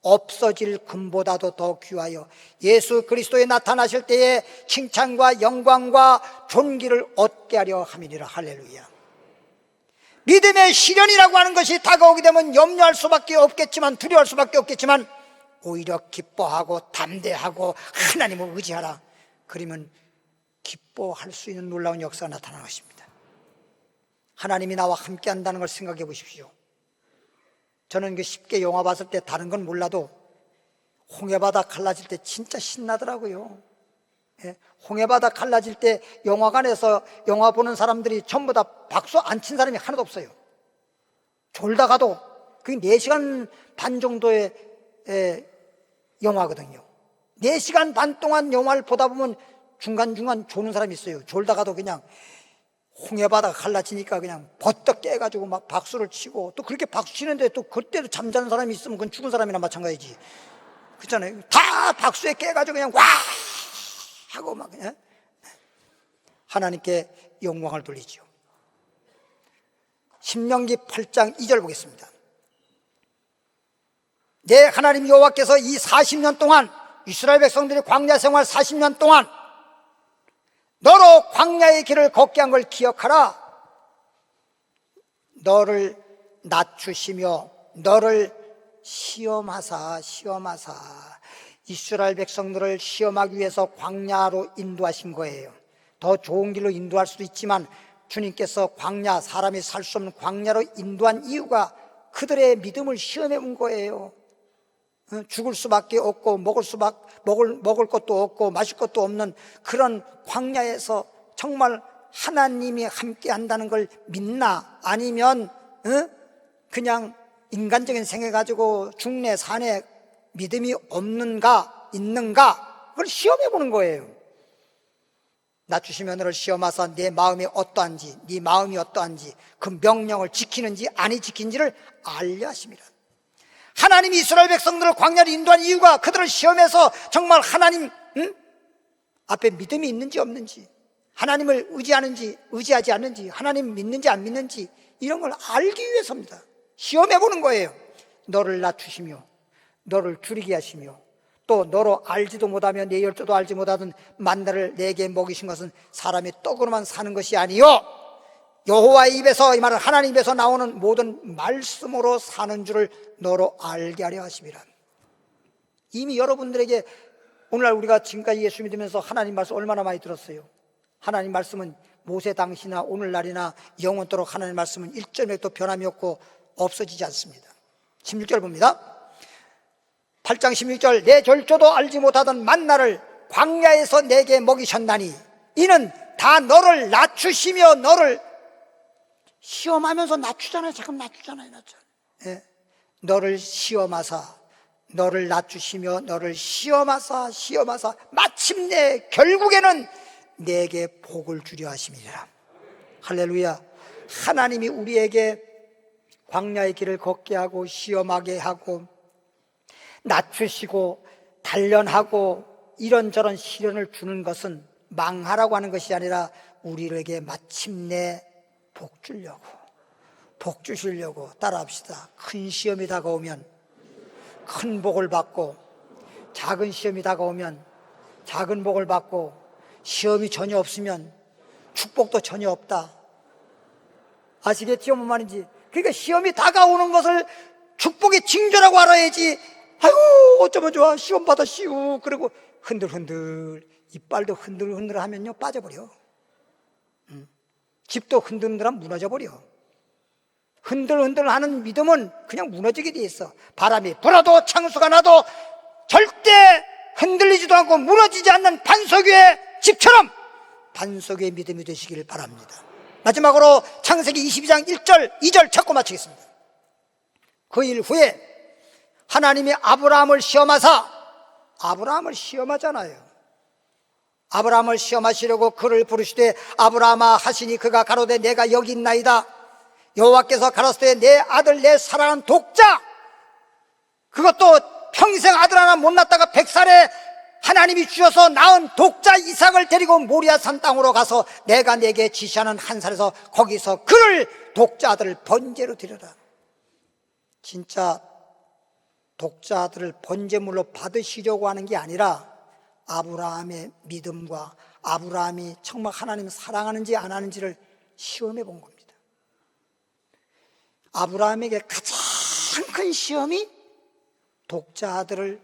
없어질 금보다도 더 귀하여 예수 그리스도에 나타나실 때에 칭찬과 영광과 존귀를 얻게 하려 함이니라. 할렐루야. 믿음의 시련이라고 하는 것이 다가오게 되면 염려할 수밖에 없겠지만, 두려워할 수밖에 없겠지만, 오히려 기뻐하고 담대하고 하나님을 의지하라. 그러면 기뻐할 수 있는 놀라운 역사가 나타나는 것입니다. 하나님이 나와 함께 한다는 걸 생각해 보십시오. 저는 쉽게 영화 봤을 때 다른 건 몰라도 홍해바다 갈라질 때 진짜 신나더라고요. 홍해바다 갈라질 때 영화관에서 영화 보는 사람들이 전부 다 박수 안 친 사람이 하나도 없어요. 졸다가도 그게 4시간 반 정도의 영화거든요. 4시간 반 동안 영화를 보다 보면 중간중간 조는 사람이 있어요. 졸다가도 그냥 홍해바다가 갈라지니까 그냥 버떡 깨가지고 막 박수를 치고, 또 그렇게 박수 치는데 또 그때도 잠자는 사람이 있으면 그건 죽은 사람이나 마찬가지지. 그렇잖아요. 다 박수에 깨가지고 그냥 와 하고 막. 하나님께 영광을 돌리죠. 신명기 8장 2절 보겠습니다. 내 하나님 여호와께서 이 40년 동안 이스라엘 백성들이 광야 생활 40년 동안 너로 광야의 길을 걷게 한 걸 기억하라. 너를 낮추시며 너를 시험하사 이스라엘 백성들을 시험하기 위해서 광야로 인도하신 거예요. 더 좋은 길로 인도할 수도 있지만 주님께서 광야, 사람이 살 수 없는 광야로 인도한 이유가 그들의 믿음을 시험해 본 거예요. 죽을 수밖에 없고 먹을 것도 없고 마실 것도 없는 그런 광야에서 정말 하나님이 함께 한다는 걸 믿나, 아니면 그냥 인간적인 생각 가지고 죽네 사네 믿음이 없는가 있는가, 그걸 시험해 보는 거예요. 낮추시며 너를 시험하사 내 마음이 어떠한지, 네 마음이 어떠한지, 그 명령을 지키는지 아니 지킨지를 알려 하심이라. 하나님이 이스라엘 백성들을 광야로 인도한 이유가 그들을 시험해서 정말 하나님 앞에 믿음이 있는지 없는지, 하나님을 의지하는지 의지하지 않는지, 하나님 믿는지 안 믿는지, 이런 걸 알기 위해서입니다. 시험해 보는 거예요. 너를 낮추시며 너를 줄이게 하시며 또 너로 알지도 못하며 내 열조도 알지 못하던 만나를 내게 먹이신 것은 사람이 떡으로만 사는 것이 아니요 여호와의 입에서, 이 말은 하나님 입에서 나오는 모든 말씀으로 사는 줄을 너로 알게 하려 하심이라. 이미 여러분들에게 오늘날 우리가 지금까지 예수 믿으면서 하나님 말씀 얼마나 많이 들었어요. 하나님 말씀은 모세 당시나 오늘날이나 영원토록 하나님 말씀은 일점에도 변함이 없고 없어지지 않습니다. 16절 봅니다. 8장 16절 내 절조도 알지 못하던 만나를 광야에서 내게 먹이셨나니 이는 다 너를 낮추시며 너를 시험하면서 낮추잖아요. 잠깐 낮추잖아요. 예. 너를 시험하사 너를 낮추시며 너를 시험하사 마침내 결국에는 내게 복을 주려 하심이라. 할렐루야. 하나님이 우리에게 광야의 길을 걷게 하고 시험하게 하고 낮추시고 단련하고 이런저런 시련을 주는 것은 망하라고 하는 것이 아니라 우리에게 마침내 복 주려고, 복 주시려고. 따라합시다. 큰 시험이 다가오면 큰 복을 받고, 작은 시험이 다가오면 작은 복을 받고, 시험이 전혀 없으면 축복도 전혀 없다. 아시겠지요? 뭔 말인지. 그러니까 시험이 다가오는 것을 축복의 징조라고 알아야지. 아유 어쩌면 좋아, 시험 받아 쉬우. 그리고 흔들흔들 이빨도 흔들흔들 하면요 빠져버려. 집도 흔들흔들하면 무너져버려. 흔들흔들하는 믿음은 그냥 무너지게 돼 있어. 바람이 불어도 창수가 나도 절대 흔들리지도 않고 무너지지 않는 반석 위의 집처럼 반석 위의 믿음이 되시길 바랍니다. 마지막으로 창세기 22장 1절 2절 찾고 마치겠습니다. 그 일 후에 하나님이 아브라함을 시험하사, 아브라함을 시험하잖아요. 아브라함을 시험하시려고 그를 부르시되 아브라함아 하시니 그가 가로되 내가 여기 있나이다. 여호와께서 가라사대 내 아들 내 사랑하는 독자, 그것도 평생 아들 하나 못 낳다가 100살에 하나님이 주셔서 낳은 독자 이삭을 데리고 모리아산 땅으로 가서 내가 내게 지시하는 한 산에서 거기서 그를 독자 아들을 번제로 드려라. 진짜 독자 아들을 번제물로 받으시려고 하는 게 아니라 아브라함의 믿음과 아브라함이 정말 하나님을 사랑하는지 안 하는지를 시험해 본 겁니다. 아브라함에게 가장 큰 시험이 독자 아들을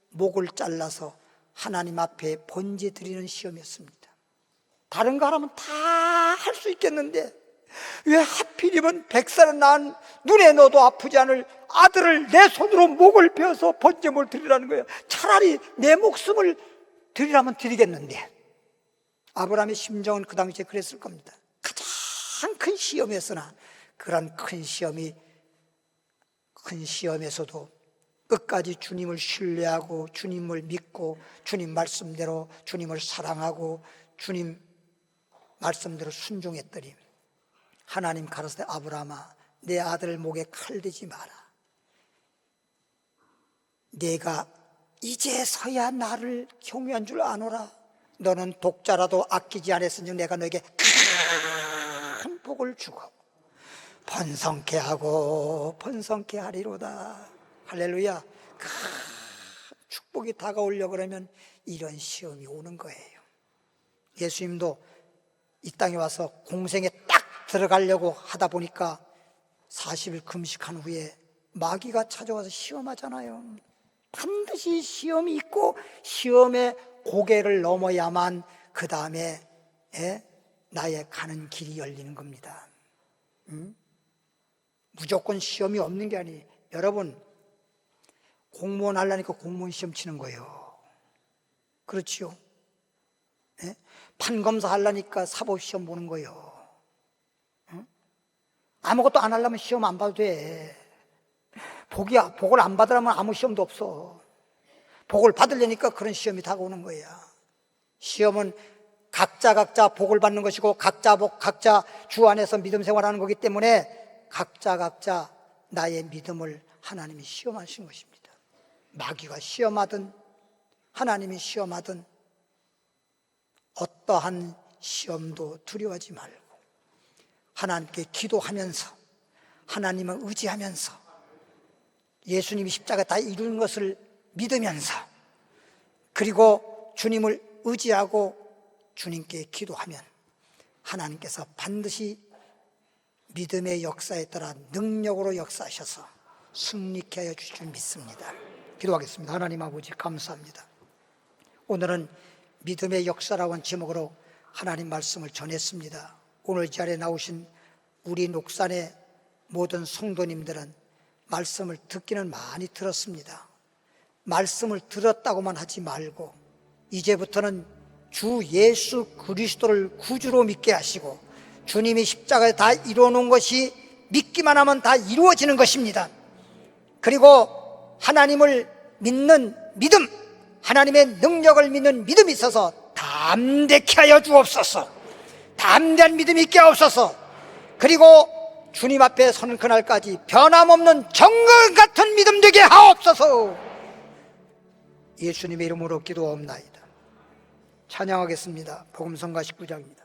목을 잘라서 하나님 앞에 번제 드리는 시험이었습니다. 다른 거 하라면 다 할 수 있겠는데 왜 하필이면 100살을 낳은 눈에 넣어도 아프지 않을 아들을 내 손으로 목을 베어서 번제물 드리라는 거예요. 차라리 내 목숨을 드리라면 드리겠는데. 아브라함의 심정은 그 당시에 그랬을 겁니다. 가장 큰 시험이었으나 그런 큰 시험에서도 끝까지 주님을 신뢰하고 주님을 믿고 주님 말씀대로 주님을 사랑하고 주님 말씀대로 순종했더니 하나님 가라사대 아브라함아 내 아들 목에 칼 대지 마라. 내가 이제서야 나를 경외한 줄 아노라. 너는 독자라도 아끼지 않았으니 내가 너에게 큰 복을 주고 번성케 하고 번성케 하리로다. 할렐루야. 큰 축복이 다가오려고 그러면 이런 시험이 오는 거예요. 예수님도 이 땅에 와서 공생에 딱 들어가려고 하다 보니까 40일 금식한 후에 마귀가 찾아와서 시험하잖아요. 반드시 시험이 있고 시험에 고개를 넘어야만 그 다음에 나의 가는 길이 열리는 겁니다. 무조건 시험이 없는 게 아니에요. 여러분, 공무원 하려니까 공무원 시험 치는 거예요. 그렇지요? 판검사 하려니까 사법시험 보는 거예요. 아무것도 안 하려면 시험 안 봐도 돼. 복을 안 받으려면 아무 시험도 없어. 복을 받으려니까 그런 시험이 다가오는 거야. 시험은 각자 복을 받는 것이고 각자 주 안에서 믿음 생활하는 거기 때문에 각자 나의 믿음을 하나님이 시험하신 것입니다. 마귀가 시험하든 하나님이 시험하든 어떠한 시험도 두려워하지 말고 하나님께 기도하면서 하나님을 의지하면서 예수님이 십자가 다 이룬 것을 믿으면서 그리고 주님을 의지하고 주님께 기도하면 하나님께서 반드시 믿음의 역사에 따라 능력으로 역사하셔서 승리케 하여 주실 줄 믿습니다. 기도하겠습니다. 하나님 아버지 감사합니다. 오늘은 믿음의 역사라고 하는 제목으로 하나님 말씀을 전했습니다. 오늘 이 자리에 나오신 우리 녹산의 모든 성도님들은 말씀을 듣기는 많이 들었습니다. 말씀을 들었다고만 하지 말고 이제부터는 주 예수 그리스도를 구주로 믿게 하시고 주님이 십자가에 다 이루어놓은 것이 믿기만 하면 다 이루어지는 것입니다. 그리고 하나님을 믿는 믿음, 하나님의 능력을 믿는 믿음이 있어서 담대케 하여 주옵소서. 담대한 믿음이 있게 하옵소서. 그리고 주님 앞에 서는 그날까지 변함없는 정글 같은 믿음 되게 하옵소서. 예수님의 이름으로 기도하옵나이다. 찬양하겠습니다. 복음성가 19장입니다.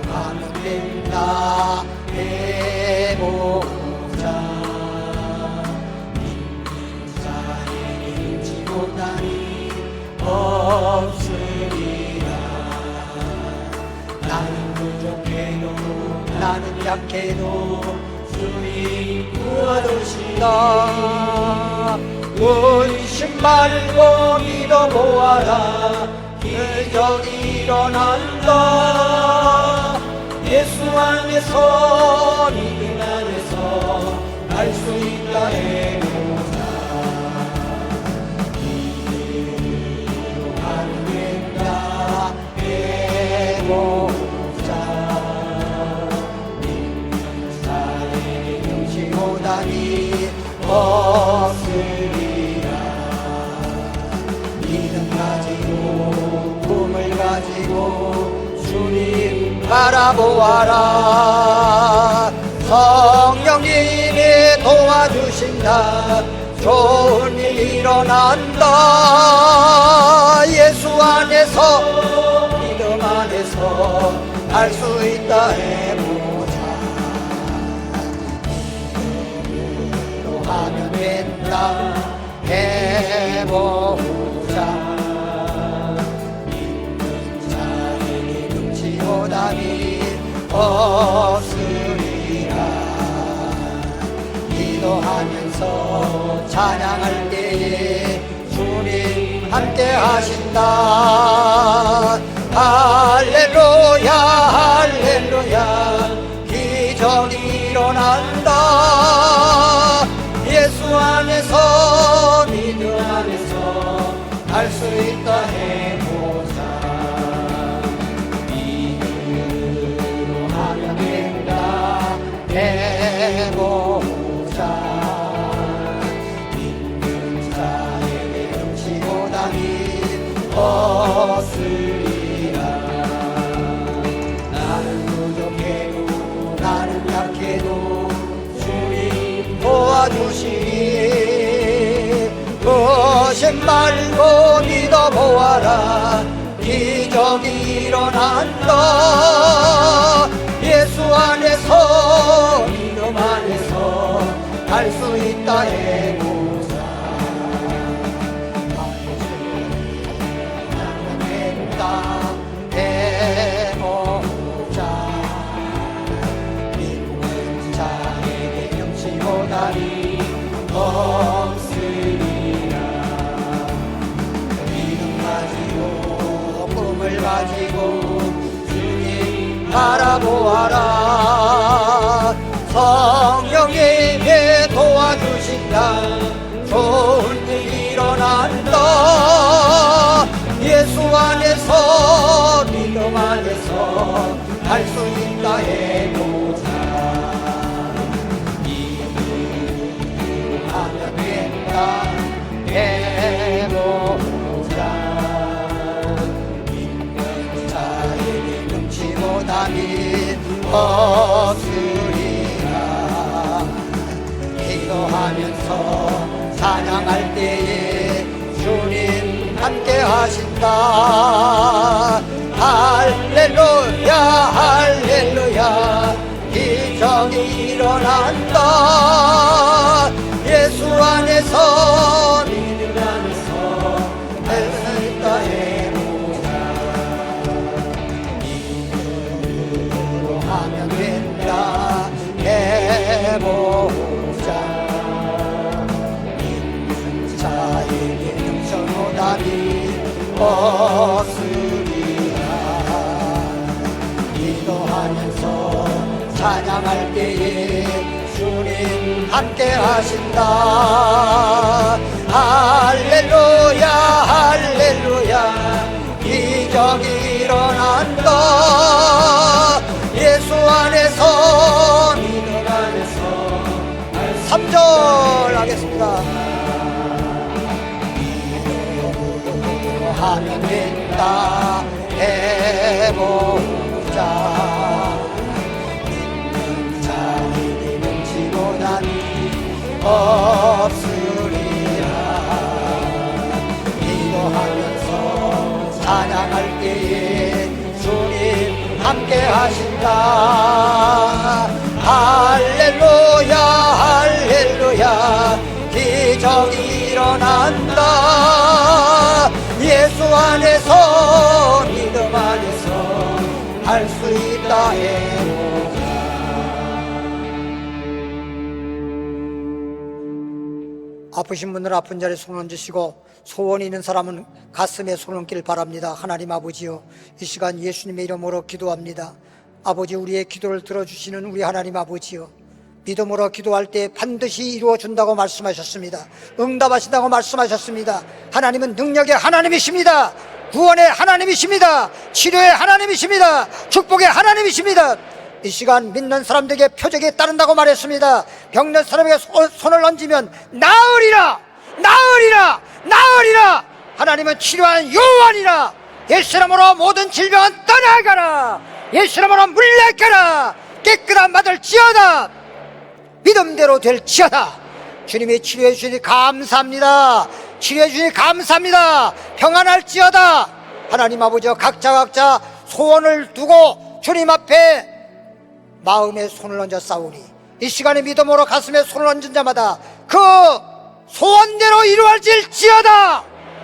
하면 된다 해보자 믿는 자의 인지 못하니 없으리라. 나는 부족해도 나는 약해도 주님 도와주시다. 의심 말고 믿어보아라. 기적이 일어난다. 예수 안에서 믿음 안에서 알 수 있다 해보자. 믿음으로 하면 된다 해보자. 믿는 자에게 능치 못하니 없으리라. 믿음 가지고 꿈을 가지고 주님 바라보아라. 성령님이 도와주신다. 좋은 일 일어난다. 예수 안에서 믿음 안에서 알 수 있다 해보자. 믿음으로 하면 된다 해보자. 믿는 자에게 능치 못함이 없으리라. 기도하면서 찬양할 때에 주님 함께 하신다. 할렐루야 할렐루야. 기적이 일어난다. 예수 안에서 믿음 안에서 알 수 있다 해보자. 믿음으로 하면 된다 해보자. 믿는 자에게 능치 못함이 없으리라. 나는 부족해도 나는 도와주시니 의심 말고 믿어보아라. 기적이 일어난다. 예수 안에서 믿음 안에서 할 수 있다. 해보자. 해보자. 해보자. 믿는 자에게 능치보다니 없으리라. 믿음 가지고 꿈을 가지고 주님 바라보아라. 성령님이 도와주신다. 좋은 일 일어난다. 예수 안에서 믿음 안에서 할 수 있다. 해보자. 믿음하면 된다. 해보자. 믿는 자에게 능치보다니 없으리라. 기도하면서 찬양할 때에 주님 함께 하신다. 할렐루야 할렐루야. 기적이 일어난다. 예수 안에서 믿음 안에서 할 수 있다. 해보자. 믿음으로 하면 된다. 해보자. 믿는 자에게 능선오다니 없으리라. 기도하면서 찬양할 때에 주님 함께 하신다. 할렐루야 할렐루야. 기적이 일어난다. 예수 안에서 믿음 안에서 3절 하겠습니다. 하면 된다. 해보자. 믿는 자에게 능치보다니 없으리라. 기도하면서 찬양할 때에 주님 함께 하신다. 할렐루야 할렐루야. 기적이 일어난다. 예수 안에서 믿음 안에서 할 수 있다. 해보자. 아프신 분들 아픈 자리에 손을 얹으시고 소원이 있는 사람은 가슴에 손을 얹기를 바랍니다. 하나님 아버지요, 이 시간 예수님의 이름으로 기도합니다. 아버지, 우리의 기도를 들어주시는 우리 하나님 아버지요, 믿음으로 기도할 때 반드시 이루어준다고 말씀하셨습니다. 응답하신다고 말씀하셨습니다. 하나님은 능력의 하나님이십니다. 구원의 하나님이십니다. 치료의 하나님이십니다. 축복의 하나님이십니다. 이 시간 믿는 사람들에게 표적이 따른다고 말했습니다. 병든 사람에게 손을 얹으면 나으리라, 나으리라, 나으리라. 하나님은 치료한 요한이라. 예수 이름으로 모든 질병은 떠나가라. 예수 이름으로 물려가라. 깨끗한 받을지어다. 믿음대로 될지어다. 주님이 치료해 주시니 감사합니다. 치료해 주시니 감사합니다. 평안할지어다. 하나님 아버지와 각자 소원을 두고 주님 앞에 마음에 손을 얹어 싸우니, 이 시간에 믿음으로 가슴에 손을 얹은 자마다 그 소원대로 이루어질지어다.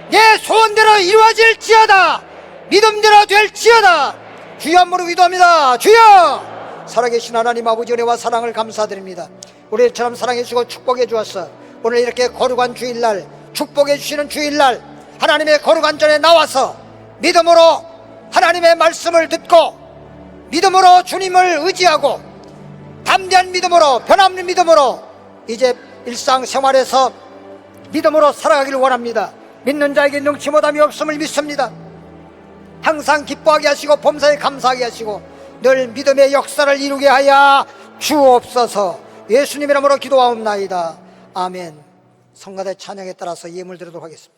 내 소원대로 이루어질지어다. 믿음대로 될지어다. 주여 무릎 기도합니다. 주여, 살아계신 하나님 아버지, 은혜와 사랑을 감사드립니다. 우리처럼 사랑해 주시고 축복해 주었어. 오늘 이렇게 거룩한 주일날, 축복해 주시는 주일날, 하나님의 거룩한 전에 나와서 믿음으로 하나님의 말씀을 듣고 믿음으로 주님을 의지하고 담대한 믿음으로, 변함없는 믿음으로 이제 일상생활에서 믿음으로 살아가기를 원합니다. 믿는 자에게 능치 못함이 없음을 믿습니다. 항상 기뻐하게 하시고 범사에 감사하게 하시고 늘 믿음의 역사를 이루게 하여 주옵소서. 예수님 이름으로 기도하옵나이다. 아멘. 성가대 찬양에 따라서 예물 드리도록 하겠습니다.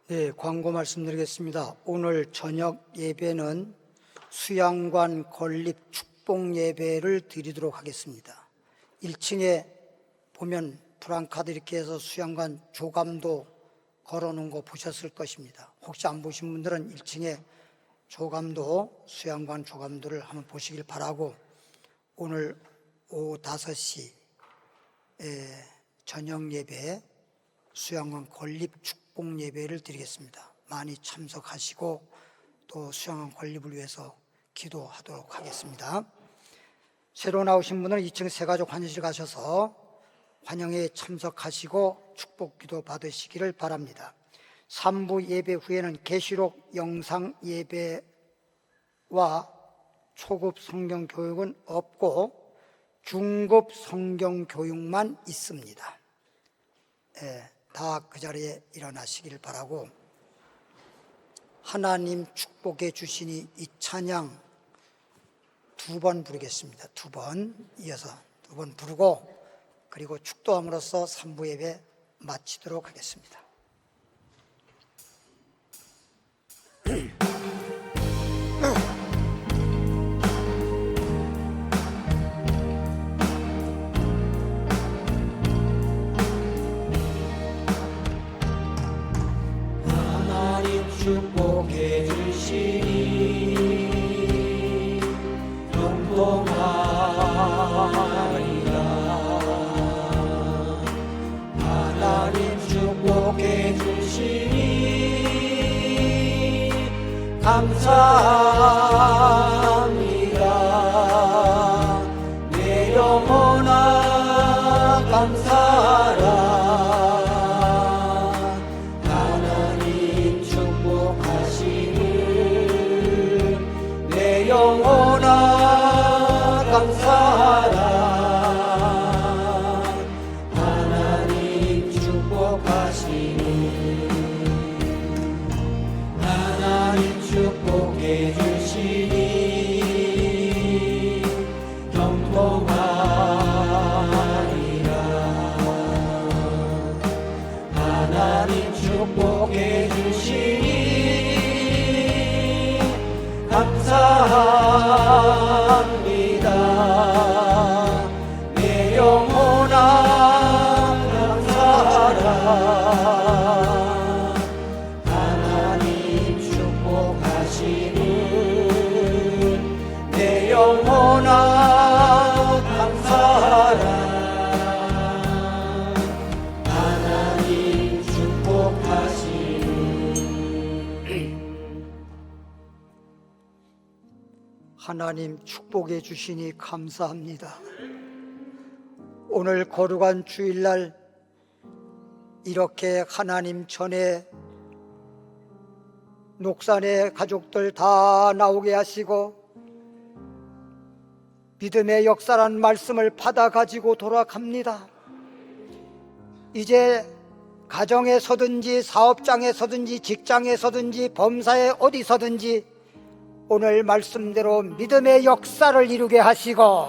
네, 광고 말씀드리겠습니다. 오늘 저녁 예배는 수양관 건립 축복 예배를 드리도록 하겠습니다. 1층에 보면 프랑카드 이렇게 해서 수양관 조감도 걸어놓은 거 보셨을 것입니다. 혹시 안 보신 분들은 1층에 조감도, 수양관 조감도를 한번 보시길 바라고, 오늘 오후 5시 저녁 예배 수양관 건립 축복 예배를 드리겠습니다. 많이 참석하시고 또 수양관 건립을 위해서 기도하도록 하겠습니다. 새로 나오신 분은 2층 새가족 환영실 가셔서 환영에 참석하시고 축복 기도 받으시기를 바랍니다. 3부 예배 후에는 계시록 영상 예배와 초급 성경 교육은 없고 중급 성경 교육만 있습니다. 다 그 자리에 일어나시길 바라고, 하나님 축복해 주시니 이 찬양 2번 부르겠습니다. 2번 이어서 2번 부르고, 그리고 축도함으로써 3부 예배 마치도록 하겠습니다. 하나님 축복해 주시니 영통하리라. 하나님 축복해 주시니 감사합니다. 내 영혼아 감사하라. 하나님 축복하시는 내 영혼아 감사하라. 하나님 축복하시는 하나님 축복해 주시니 경통하리라. 하나님 축복해 주시니 감사합니다. 내 영혼아 감사하라. 하나님 축복하시는 내 영혼아 감사하라. 하나님 축복하시는 하나님 축복해 주시니 감사합니다. 오늘 거룩한 주일날 이렇게 하나님 전에 녹산의 가족들 다 나오게 하시고 믿음의 역사란 말씀을 받아 가지고 돌아갑니다. 이제 가정에 서든지 사업장에 서든지 직장에 서든지 범사에 어디서든지 오늘 말씀대로 믿음의 역사를 이루게 하시고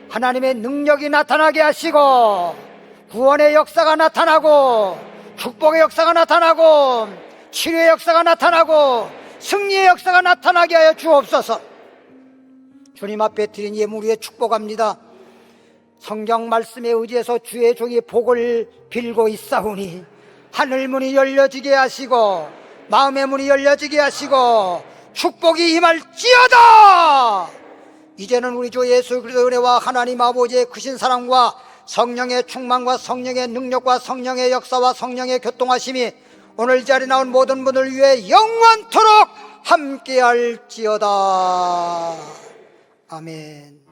하나님의 능력이 나타나게 하시고 구원의 역사가 나타나고 축복의 역사가 나타나고 치료의 역사가 나타나고 승리의 역사가 나타나게 하여 주옵소서. 주님 앞에 드린 예물 위에 축복합니다. 성경 말씀에 의지해서 주의 종이 복을 빌고 있사오니 하늘 문이 열려지게 하시고 마음의 문이 열려지게 하시고 축복이 임할지어다. 이제는 우리 주 예수 그리스도의 은혜와 하나님 아버지의 크신 사랑과 성령의 충만과 성령의 능력과 성령의 역사와 성령의 교통하심이 오늘 이 자리에 나온 모든 분을 위해 영원토록 함께할지어다. 아멘.